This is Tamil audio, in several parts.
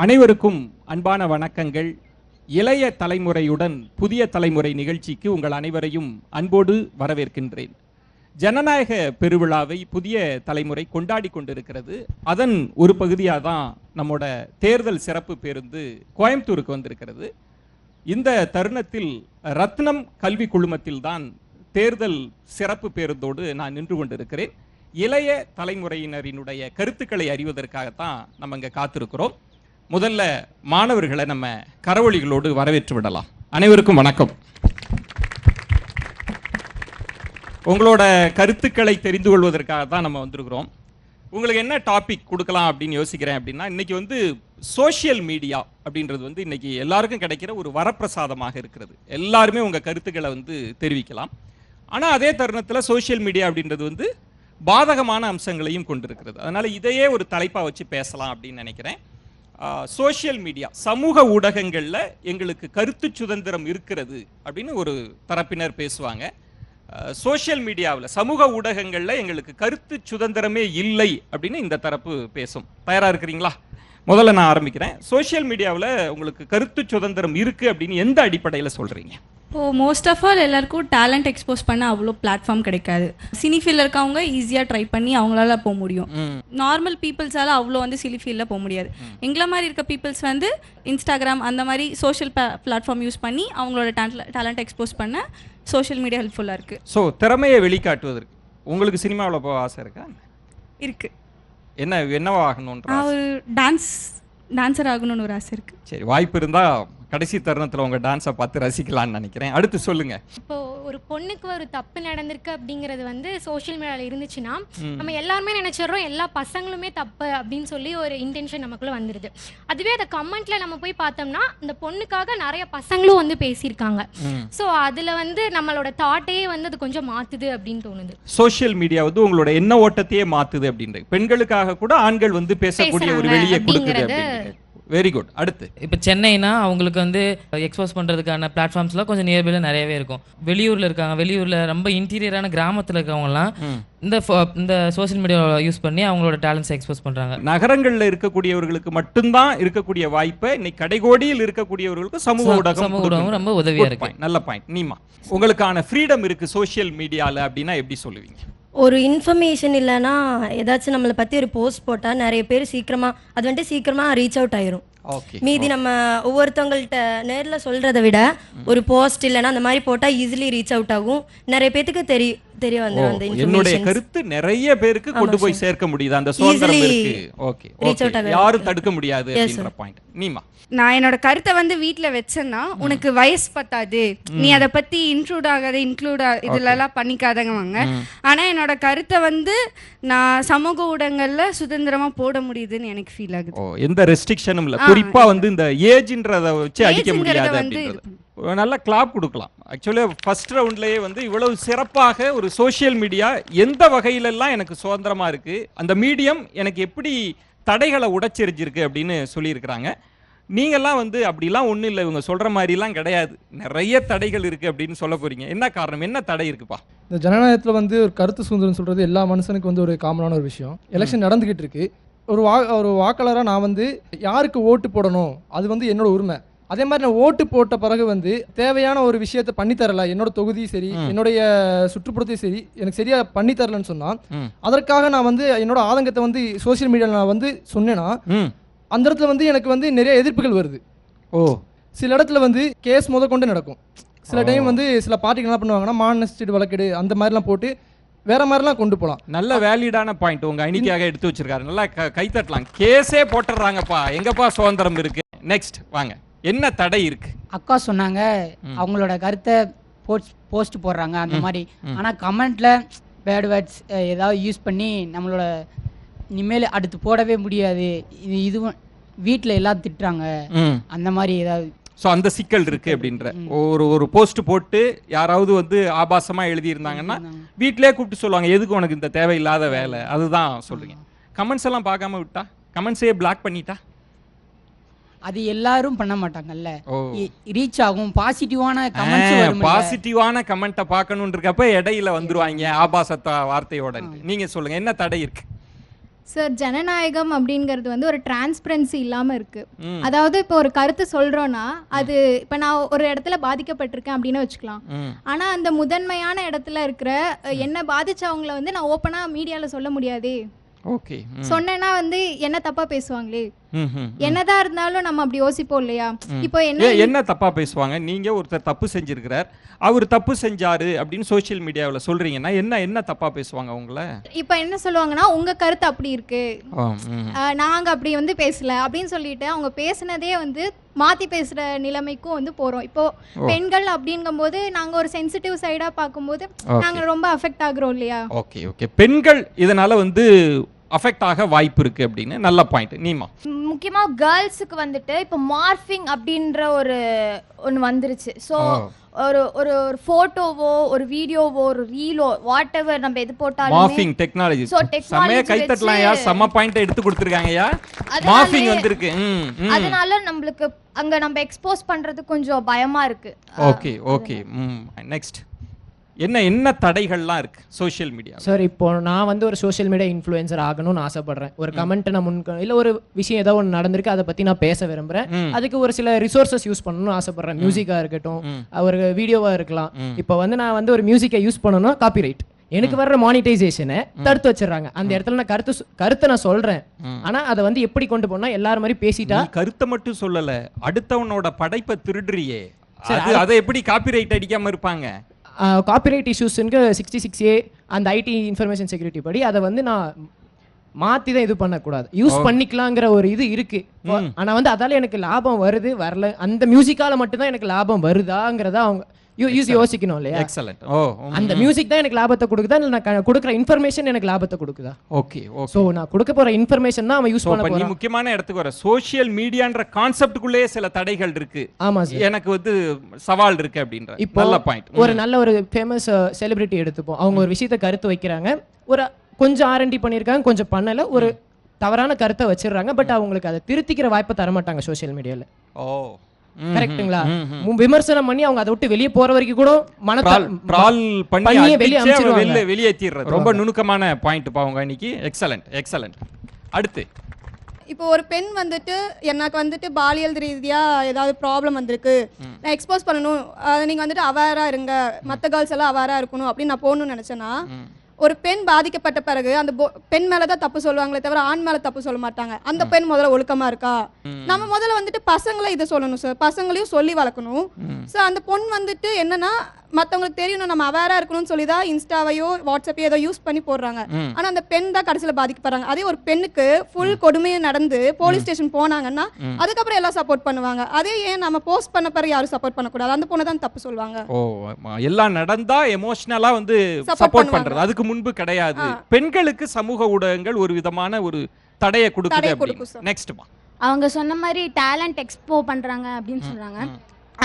அனைவருக்கும் அன்பான வணக்கங்கள். இளைய தலைமுறையுடன் புதிய தலைமுறை நிகழ்ச்சிக்கு உங்கள் அனைவரையும் அன்போடு வரவேற்கின்றேன். ஜனநாயக பெருவிழாவை புதிய தலைமுறை கொண்டாடி கொண்டிருக்கிறது. அதன் ஒரு பகுதியாக தான் நம்மோட தேர்தல் சிறப்பு பேருந்து கோயம்புத்தூருக்கு வந்திருக்கிறது. இந்த தருணத்தில் ரத்னம் கல்வி குழுமத்தில் தான் தேர்தல் சிறப்பு பேருந்தோடு நான் நின்று கொண்டிருக்கிறேன். இளைய தலைமுறையினரினுடைய கருத்துக்களை அறிவதற்காகத்தான் நம்ம இங்கே காத்திருக்கிறோம். முதல்ல மாணவர்களை நம்ம கரவொலிகளோடு வரவேற்று விடலாம். அனைவருக்கும் வணக்கம். உங்களோட கருத்துக்களை தெரிந்து கொள்வதற்காக தான் நம்ம வந்திருக்கிறோம். உங்களுக்கு என்ன டாபிக் கொடுக்கலாம் அப்படின்னு யோசிக்கிறேன் அப்படின்னா, இன்னைக்கு சோஷியல் மீடியா அப்படின்றது இன்னைக்கு எல்லாருக்கும் கிடைக்கிற ஒரு வரப்பிரசாதமாக இருக்கிறது. எல்லாருமே உங்கள் கருத்துக்களை தெரிவிக்கலாம். ஆனால் அதே தருணத்தில் சோஷியல் மீடியா அப்படின்றது பாதகமான அம்சங்களையும் கொண்டிருக்கிறது. அதனால் இதையே ஒரு தலைப்பாக வச்சு பேசலாம் அப்படின்னு நினைக்கிறேன். சோஷியல் மீடியா, சமூக ஊடகங்களில் எங்களுக்கு கருத்து சுதந்திரம் இருக்கிறது அப்படின்னு ஒரு தரப்பினர் பேசுவாங்க. சோஷியல் மீடியாவில், சமூக ஊடகங்களில் எங்களுக்கு கருத்து சுதந்திரமே இல்லை அப்படின்னு இந்த தரப்பு பேசும். தயாராக இருக்கிறீங்களா? முதல்ல நான் ஆரம்பிக்கிறேன். சோஷியல் மீடியாவில் உங்களுக்கு கருத்து சுதந்திரம் இருக்குது அப்படின்னு எந்த அடிப்படையில் சொல்கிறீங்க? மோஸ்ட் ஆஃப் ஆல் எல்லாருக்கும் டேலண்ட் எக்ஸ்போஸ் பண்ண அவ்வளோ பிளாட்ஃபார்ம் கிடைக்காது. சினி ஃபீல்டில் இருக்கவங்க ஈஸியாக ட்ரை பண்ணி அவங்களால போக முடியும். நார்மல் பீப்புள்ஸால் அவ்வளோ சினி ஃபீல்டில் போக முடியாது. எங்களை மாதிரி இருக்க பீப்புள்ஸ் இன்ஸ்டாகிராம் அந்த மாதிரி சோஷியல் பிளாட்ஃபார்ம் யூஸ் பண்ணி அவங்களோட டேலண்ட் எக்ஸ்போஸ் பண்ண சோஷியல் மீடியா ஹெல்ப்ஃபுல்லாக இருக்குது. ஸோ திறமையை வெளிக்காட்டுவதற்கு உங்களுக்கு சினிமாவில் போக ஆசை இருக்கா? இருக்குது. என்னவா ஆகணுன்ற? ஒரு டான்ஸர் ஆகணும்னு ஒரு ஆசை இருக்குது. சரி, வாய்ப்பு இருந்தால் கடைசி தருணத்தில் உங்கள் டான்ஸை பார்த்து ரசிக்கலான்னு நினைக்கிறேன். அடுத்து சொல்லுங்கள். இப்போ ஒரு பொண்ணுக்கு ஒரு தப்பு நடந்திருக்கு அப்படிங்கிறது சோஷியல் மீடியாவில் இருந்துச்சுன்னா நம்ம எல்லாருமே நினைச்சிடறோம் எல்லா பசங்களுமே தப்பு அப்படின்னு சொல்லி ஒரு இன்டென்ஷன் நமக்குள்ள வந்துடுது. அதுவே அதை கமெண்ட்ல நம்ம போய் பார்த்தோம்னா இந்த பொண்ணுக்காக நிறைய பசங்களும் பேசியிருக்காங்க. ஸோ அதில் நம்மளோட தாட்டையே அது கொஞ்சம் மாத்துது அப்படின்னு தோணுது. சோஷியல் மீடியா உங்களோட எண்ண ஓட்டத்தையே மாத்துது அப்படின்றது. பெண்களுக்காக கூட ஆண்கள் பேசக்கூடிய ஒரு வெளியே கொடுக்குது. Very good. அடுத்து, இப்போ சென்னைனா அவங்களுக்கு எக்ஸ்போஸ் பண்ணுறதுக்கான பிளாட்ஃபார்ம்ஸ்லாம் கொஞ்சம் நியர்பைல நிறையவே இருக்கும். வெளியூரில் இருக்காங்க, வெளியூரில் ரொம்ப இன்டீரியரான கிராமத்தில் இருக்கவங்கலாம் இந்த சோஷியல் மீடியாவை யூஸ் பண்ணி அவங்களோட டேலண்ட்ஸை எக்ஸ்போஸ் பண்ணுறாங்க. நகரங்களில் இருக்கக்கூடியவர்களுக்கு மட்டும்தான் இருக்கக்கூடிய வாய்ப்பை இன்னைக்கு கடைகோடியில் இருக்கக்கூடியவர்களுக்கு சமூக ஊடகம் ரொம்ப உதவியாக இருக்கு. நல்ல பாயிண்ட். நீமா, உங்களுக்கான ஃப்ரீடம் இருக்குது சோஷியல் மீடியாவில் அப்படின்னா எப்படி சொல்லுவீங்க? ஒரு இன்ஃபர்மேஷன் இல்லைன்னா ஏதாச்சும் நம்மளை பற்றி ஒரு போஸ்ட் போட்டால் நிறைய பேர் சீக்கிரமாக ரீச் அவுட் ஆயிரும். மீதி நம்ம ஒவ்வொருத்தவங்கள்ட்ட நேரில் சொல்கிறத விட ஒரு போஸ்ட் இல்லைன்னா அந்த மாதிரி போட்டால் ஈஸிலி ரீச் அவுட் ஆகும். நிறைய பேத்துக்கு தெரிய வந்து என்னுடைய கருத்து நிறைய பேருக்கு கொண்டு போய் சேர்க்க முடியுது. அந்த சுதந்திரம் இருக்கு. ஓகே, யாரும் தடுக்க முடியாது அப்படிங்கற பாயிண்ட். நீமா, நான் என்னோட கருத்தை வீட்டில் வச்சேன்னா உனக்கு வயசு பத்தாது, நீ அதை பற்றி இன்க்ளூட் இதுலலாம் பண்ணிக்காதங்க. ஆனால் என்னோட கருத்தை நான் சமூக ஊடகங்களில் சுதந்திரமாக போட முடியுதுன்னு எனக்கு ஃபீல் ஆகுது. எந்த ரெஸ்ட்ரிக்ஷனும் இல்லை. குறிப்பா இந்த ஏஜ்ன்றதை வச்சு அடிக்க முடியாது. நல்ல கிளாப் கொடுக்கலாம். ஆக்சுவலி ஃபர்ஸ்ட் ரவுண்ட்லேயே இவ்வளவு சிறப்பாக ஒரு சோஷியல் மீடியா எந்த வகையிலெல்லாம் எனக்கு சுதந்திரமாக இருக்குது, அந்த மீடியம் எனக்கு எப்படி தடைகளை உடைச்செறிஞ்சிருக்கு அப்படின்னு சொல்லியிருக்கிறாங்க. நீங்கள்லாம் அப்படிலாம் ஒன்றும் இல்லை, இவங்க சொல்கிற மாதிரிலாம் கிடையாது, நிறைய தடைகள் இருக்குது அப்படின்னு சொல்ல போகிறீங்க. என்ன காரணம், என்ன தடை இருக்குப்பா? இந்த ஜனநாயகத்தில் ஒரு கருத்து சுதந்திரம் சொல்கிறது எல்லா மனுஷனுக்கு ஒரு காமனான ஒரு விஷயம். எலெக்ஷன் நடந்துக்கிட்டு இருக்கு. ஒரு வாக்காளராக நான் யாருக்கு ஓட்டு போடணும் அது என்னோட உரிமை. அதே மாதிரி நான் ஓட்டு போட்ட பிறகு தேவையான ஒரு விஷயத்த பண்ணித்தரல, என்னோட தொகுதி சரி என்னுடைய சுற்றுப்புறத்தையும் சரி எனக்கு சரியா பண்ணித்தரலன்னு சொன்னா அதற்காக நான் என்னோட ஆதங்கத்தை சோசியல் மீடியாவில் நான் சொன்னேன்னா அந்த இடத்துல எனக்கு நிறைய எதிர்ப்புகள் வருது. சில இடத்துல கேஸ் கொண்டு நடக்கும். சில டைம் சில பார்ட்டிகள் என்ன பண்ணுவாங்கன்னா மானஸ்டீட் வழக்கெடு அந்த மாதிரிலாம் போட்டு வேற மாதிரிலாம் கொண்டு போகலாம். நல்ல வேலிடான பாயிண்ட் உங்க அணிக்காக எடுத்து வச்சிருக்காரு. நல்லா கைத்தட்டலாம். கேஸே போட்டுறாங்கப்பா, எங்கப்பா சுதந்திரம் இருக்கு. நெக்ஸ்ட் வாங்க, என்ன தடை இருக்கு? அக்கா சொன்னாங்க அவங்களோட கருத்தை போஸ்ட் போடுறாங்க அந்த மாதிரி. ஆனால் கமெண்ட்ல பேட் வேர்ட்ஸ் ஏதாவது யூஸ் பண்ணி நம்மளோட இனிமேல் அடுத்து போடவே முடியாது, இதுவும் வீட்டில் எல்லாம் திட்டுறாங்க அந்த மாதிரி ஏதாவது. ஸோ அந்த சிக்கல் இருக்கு அப்படின்ற ஒரு போஸ்ட் போட்டு யாராவது ஆபாசமாக எழுதியிருந்தாங்கன்னா வீட்டிலே கூப்பிட்டு சொல்லுவாங்க, எதுக்கு உனக்கு இந்த தேவையில்லாத வேலை, அதுதான் சொல்லுங்க. கமெண்ட்ஸ் எல்லாம் பார்க்காம விட்டா, கமெண்ட்ஸே பிளாக் பண்ணிட்டா அது எல்லாரும் பண்ண மாட்டாங்கல்ல, ரீச் ஆகும். பாசிட்டிவான கமெண்ட்டை பார்க்கணுன்றப்ப இடையில வந்துருவாங்க ஆபாச வார்த்தையோட. நீங்க சொல்லுங்க, என்ன தடை இருக்கு? சார் ஜனநாயகம் அப்படிங்கிறது வந்து ஒரு டிரான்ஸ்பரன்சி இல்லாமல் இருக்குது. அதாவது இப்போ ஒரு கருத்து சொல்கிறோன்னா அது இப்போ நான் ஒரு இடத்துல பாதிக்கப்பட்டிருக்கேன் அப்படின்னு வச்சுக்கலாம். ஆனால் அந்த முதன்மையான இடத்துல இருக்கிற என்ன பாதிச்சவங்கள வந்து நான் ஓப்பனாக மீடியாவில் சொல்ல முடியாதே. ஓகே, சொன்னேன்னா வந்து என்ன தப்பா பேசுவாங்களே. என்னதான் இருந்தாலும் நம்ம அப்படி யோசிப்போம் இல்லையா? இப்போ என்ன தப்பா பேசுவாங்க? நீங்க ஒருத்தர் தப்பு செஞ்சிருக்கிறார், அவர் தப்பு செஞ்சாரு அப்படின்னு சோஷியல் மீடியாவில் சொல்றீங்கன்னா என்ன தப்பா பேசுவாங்க அவங்கள? இப்போ என்ன சொல்லுவாங்கன்னா உங்க கருத்து அப்படி இருக்கு, நாங்க அப்படி வந்து பேசல அப்படின்னு சொல்லிட்டு அவங்க பேசுனதே வந்து மாத்தி பேசுற நிலைமைக்கும் வந்து போறோம். இப்போ பெண்கள் அப்படிங்கும்போது நாங்க ஒரு சென்சிட்டிவ் சைடா பார்க்கும்போது நாங்க ரொம்ப அஃபெக்ட் ஆகுறோம் இல்லையா? ஓகே ஓகே, பெண்கள் இதனால வந்து அஃபெக்ட் ஆக வாய்ப்பு இருக்கு அப்படின்னு நல்ல பாயிண்ட். நீமா, முக்கியமா கேர்ள்ஸுக்கு வந்துட்டு இப்போ மார்ஃபிங் அப்படின்ற ஒன்று வந்துருச்சு. ஸோ ஒரு ஒரு ஒரு போட்டோவோ ஒரு வீடியோவோ ஒரு ரீலோ வாட் எவர் நம்ம எது போட்டாலும் மார்ஃபிங் டெக்னாலஜி சமய கைத்தட்டலாம்யா, செம்ம பாயிண்ட் எடுத்து கொடுத்துருக்காங்கயா. மார்ஃபிங் வந்திருக்கு. அதனால நம்மளுக்கு அங்க நம்ம எக்ஸ்போஸ் பண்றது கொஞ்சம் பயமா இருக்கு. ஓகே ஓகே, நெக்ஸ்ட் என்ன தடைகள்லாம் இருக்கு சோஷியல் மீடியா? சார் இப்போ நான் வந்து ஒரு சோஷியல் மீடியா இன்ஃப்ளூயன்சர் ஆகணும்னு ஆசைப்படுறேன். ஒரு கமெண்ட் நான் இல்லை ஒரு விஷயம் ஏதோ ஒன்று நடந்திருக்கு, அதை பற்றி நான் பேச விரும்புகிறேன். அதுக்கு ஒரு சில ரிசோர்ஸஸ் யூஸ் பண்ணணும்னு ஆசைப்படுறேன். மியூசிக்காக இருக்கட்டும், ஒரு வீடியோவாக இருக்கலாம். இப்போ வந்து நான் வந்து ஒரு மியூசிக்கை யூஸ் பண்ணணும்னா காப்பிரைட், எனக்கு வர்ற மானிட்டைசேஷனை தடுத்து வச்சிடறாங்க. அந்த இடத்துல நான் கருத்தை நான் சொல்றேன், ஆனா அதை வந்து எப்படி கொண்டு போனா எல்லாரும் மாதிரி பேசிட்டா. கருத்தை மட்டும் சொல்லல, அடுத்தவனோட படைப்பை திருடுறியே, அதை எப்படி காப்பிரைட் அடிக்காம இருப்பாங்க? காப்பிரைட் இஷ்யூஸ்க்கு 66A அந்த ஐடி இன்ஃபர்மேஷன் செக்யூரிட்டி படி அதை வந்து நான் மாற்றி தான் இது பண்ணக்கூடாது, யூஸ் பண்ணிக்கலாங்கிற ஒரு இது இருக்கு. ஆனால் வந்து அதால எனக்கு லாபம் வருது வரல, அந்த மியூசிக்கால மட்டும்தான் எனக்கு லாபம் வருதாங்கிறதா அவங்க யோசிக்கணும் இல்லையா? எக்ஸலென்ட். அந்த மியூசிக் தான் எனக்கு லாபத்தை கொடுக்குதா இல்லை நான் கொடுக்குற இன்ஃபர்மேஷன் எனக்கு லாபத்தை கொடுக்குதா? ஓகே ஓகே, சோ நான் கொடுக்க போற இன்ஃபர்மேஷன் தான் அவன் யூஸ் பண்ண போறான். நீ முக்கியமான இடத்துக்கு வர, சோஷியல் மீடியான்ற கான்செப்டுக்குள்ளேயே சில தடைகள் இருக்கு. ஆமா சார், எனக்கு வந்து சவால் இருக்கு அப்படின்ற நல்ல பாயிண்ட். ஒரு நல்ல ஒரு ஃபேமஸ் செலிபிரிட்டி எடுத்துப்போம், அவங்க ஒரு விஷயத்தை கருத்து வைக்கிறாங்க, ஒரு கொஞ்சம் R&D பண்ணியிருக்காங்க, கொஞ்சம் பண்ணல, ஒரு தவறான கருத்தை வச்சிடுறாங்க. பட் அவங்களுக்கு அதை திருத்திக்கிற வாய்ப்பை தர மாட்டாங்க சோஷியல் மீடியால. கரெக்ட்டுங்களா? விமர்சனம் பண்ணி அவங்க அதை விட்டு வெளியே போற வரைக்கும் கூட வெளியேற்றிடுறது ரொம்ப நுணுக்கமான பாயிண்ட் பாவங்க இன்னைக்கு. Excellent excellent. அடுத்து இப்போ ஒரு பெண் வந்துட்டு எனக்கு வந்துட்டு பாலியல் ரீதியாக ஏதாவது ப்ராப்ளம் வந்திருக்கு, நான் எக்ஸ்போஸ் பண்ணணும், நீங்கள் வந்துட்டு அவேராக இருங்க, மற்ற கேர்ள்ஸ் எல்லாம் அவேராக இருக்கணும் அப்படின்னு நான் போகணும்னு நினச்சேன்னா, ஒரு பெண் பாதிக்கப்பட்ட பிறகு அந்த பெண் மேலதான் தப்பு சொல்லுவாங்களே தவிர ஆண் மேல தப்பு சொல்ல மாட்டாங்க. அந்த பெண் முதல்ல ஒழுக்கமா இருக்கா, நம்ம முதல்ல வந்துட்டு பசங்களை இதை சொல்லணும் சார், பசங்களையும் சொல்லி வளர்க்கணும். ஸோ அந்த பொண் வந்துட்டு என்னன்னா மற்றவங்களுக்கு தெரியணும் நம்ம அவேரா இருக்கணும்னு சொல்லிதான் இன்ஸ்டாவையோ வாட்ஸ்அப்பையோ ஏதோ யூஸ் பண்ணி போடுறாங்க. ஆனா அந்த பெண் தான் கடைசியில் பாதிக்கப்படுறாங்க. அதே ஒரு பெண்ணுக்கு ஃபுல் கொடுமையை நடந்து போலீஸ் ஸ்டேஷன் போனாங்கன்னா அதுக்கப்புறம் எல்லாம் சப்போர்ட் பண்ணுவாங்க. அதே ஏன் நம்ம போஸ்ட் பண்ண பிறகு யாரும் சப்போர்ட் பண்ணக்கூடாது, அந்த பொண்ணை தான் தப்பு சொல்லுவாங்க. எல்லாம் நடந்தா எமோஷனலா வந்து சப்போர்ட் பண்றது, அதுக்கு முன்பு கிடையாது. பெண்களுக்கு சமூக ஊடகங்கள் ஒரு விதமான ஒரு தடையை கொடுக்குது. நெக்ஸ்ட் அவங்க சொன்ன மாதிரி டேலண்ட் எக்ஸ்போ பண்றாங்க அப்படின்னு சொல்றாங்க.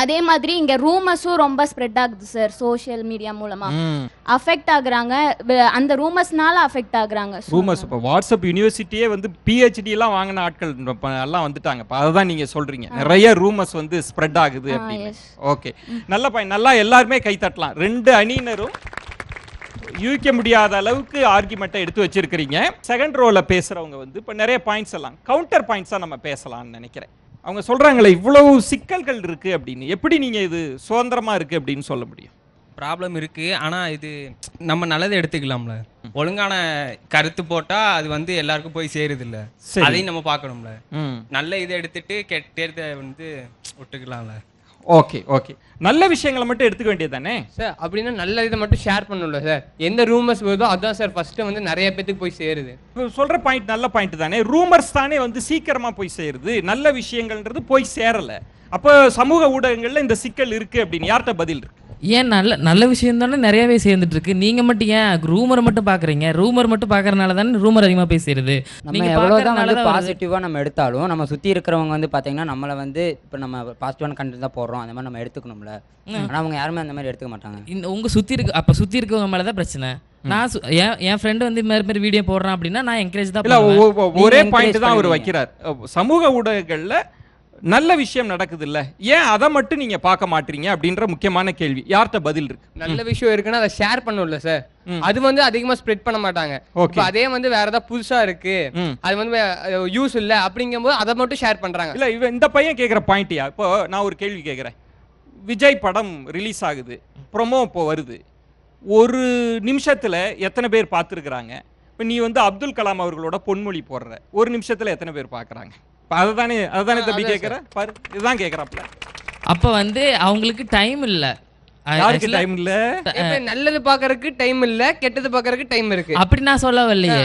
அதே மாதிரி இங்க ரூமர்ஸும் ரொம்ப ஸ்ப்ரெட் ஆகுது சார், சோஷியல் மீடியா மூலமா அஃபெக்ட் ஆகுறாங்க. அந்த ரூமர்ஸ்னால அஃபெக்ட் ஆகுறாங்க. ரூமர்ஸ் இப்போ வாட்ஸ்அப் யூனிவர்சிட்டியே வந்து PhD எல்லாம் வாங்கின ஆட்கள் எல்லாம் வந்துட்டாங்க. அதான் நீங்க சொல்றீங்க நிறைய ரூமர்ஸ் வந்து ஸ்ப்ரெட் ஆகுது அப்படின்னு. ஓகே, நல்ல பாயிண்ட். நல்லா எல்லாருமே கை தட்டலாம். ரெண்டு அணியினரும் யூகிக்க முடியாத அளவுக்கு ஆர்குமெண்ட்டை எடுத்து வச்சிருக்கிறீங்க. செகண்ட் ரோல பேசுறவங்க வந்து இப்போ நிறைய பாயிண்ட்ஸ் எல்லாம் கவுண்டர் பாயிண்ட்ஸா நம்ம பேசலாம்னு நினைக்கிறேன். அவங்க சொல்றாங்களே இவ்வளவு சிக்கல்கள் இருக்கு அப்படின்னு, எப்படி நீங்க இது சுதந்திரமா இருக்கு அப்படின்னு சொல்ல முடியும்? ப்ராப்ளம் இருக்கு, ஆனா இது நம்ம நல்லதை எடுத்துக்கலாம்ல. ஒழுங்கான கருத்து போட்டா அது வந்து எல்லாருக்கும் போய் சேருது இல்ல, அதையும் நம்ம பார்க்கணும்ல. நல்ல இதை எடுத்துட்டு கெட்டதை வந்து விட்டுக்கலாம்ல. ஓகே ஓகே, நல்ல விஷயங்களை மட்டும் எடுத்துக்க வேண்டியது தானே சார்? அப்படின்னா நல்ல இதை மட்டும் ஷேர் பண்ணணும்ல சார். எந்த ரூமர்ஸ் வருதோ அதான் சார் ஃபர்ஸ்ட் வந்து நிறைய பேத்துக்கு போய் சேருது. சொல்ற பாயிண்ட் நல்ல பாயிண்ட் தானே. ரூமர்ஸ் தானே வந்து சீக்கிரமா போய் சேருது, நல்ல விஷயங்கள்ன்றது போய் சேரல. அப்போ சமூக ஊடகங்கள்ல இந்த சிக்கல் இருக்கு அப்படின்னு யார்கிட்ட பதில் இருக்கு? ஏன் நல்ல விஷயம் தானே நிறையவே சேர்ந்துட்டு இருக்கு, நீங்க மட்டும் ஏன் ரூமர் மட்டும் பாக்குறீங்க? ரூமர் மட்டும் பாக்குறதுனால தானே ரூமர் அதிகமா போய் சேருது. நம்ம எவ்வளவுதான் வந்து பாசிட்டிவா நம்ம எடுத்தாலும் நம்ம சுத்தி இருக்கிறவங்க வந்து பாத்தீங்கன்னா நம்மள வந்து இப்ப நம்ம பாசிட்டிவான கண்டென்ட் தான் போடுறோம், அந்த மாதிரி நம்ம எடுத்துக்கணும்ல. ஆனா அவங்க யாருமே அந்த மாதிரி எடுத்துக்க மாட்டாங்க. உங்க சுத்தி இருக்கு, அப்ப சுத்தி இருக்கவங்க மேலதான் பிரச்சனை. நான் என் ஃப்ரெண்ட் வந்து மாதிரி வீடியோ போடுறான் அப்படின்னா நான் என்கரேஜ் தான் பண்ணுவேன். ஒரே பாயிண்ட் தான் அவர் வைக்கிறார். சமூக ஊடகங்கள்ல நல்ல விஷயம் நடக்குது இல்ல, ஏன் அதை மட்டும் நீங்க பார்க்க மாட்டீங்க அப்படின்ற முக்கியமான கேள்வி யார்கிட்ட பதில் இருக்கு? நல்ல விஷயம் இருக்குன்னா அதை ஷேர் பண்ணணும்ல சார். அது வந்து அதிகமா ஸ்ப்ரெட் பண்ண மாட்டாங்க. இப்போ அதே வந்து வேற ஏதாவது புதுசா இருக்கு, அது வந்து யூஸ் இல்ல அப்படிங்கும்போது அதை மட்டும் ஷேர் பண்றாங்க. இல்ல இவன் இந்த பையன் கேட்குற பாயிண்ட்யா, இப்போ நான் ஒரு கேள்வி கேட்குறேன். விஜய் படம் ரிலீஸ் ஆகுது, ப்ரொமோ இப்போ வருது, ஒரு நிமிஷத்துல எத்தனை பேர் பார்த்துருக்குறாங்க? இப்போ நீ வந்து அப்துல் கலாம் அவர்களோட பொன்மொழி போடுற, ஒரு நிமிஷத்துல எத்தனை பேர் பார்க்குறாங்க? அதுதானே தம்பி கேட்குற பாரு, இதுதான் கேட்குறாப்ல. அப்போ வந்து அவங்களுக்கு டைம் இல்லை. யாருக்கு டைம் இல்ல? நல்லது பாக்குறதுக்கு டைம் இல்ல, கெட்டது பாக்குறதுக்கு டைம் இருக்கு. அப்படி நான் சொல்ல வரலையே.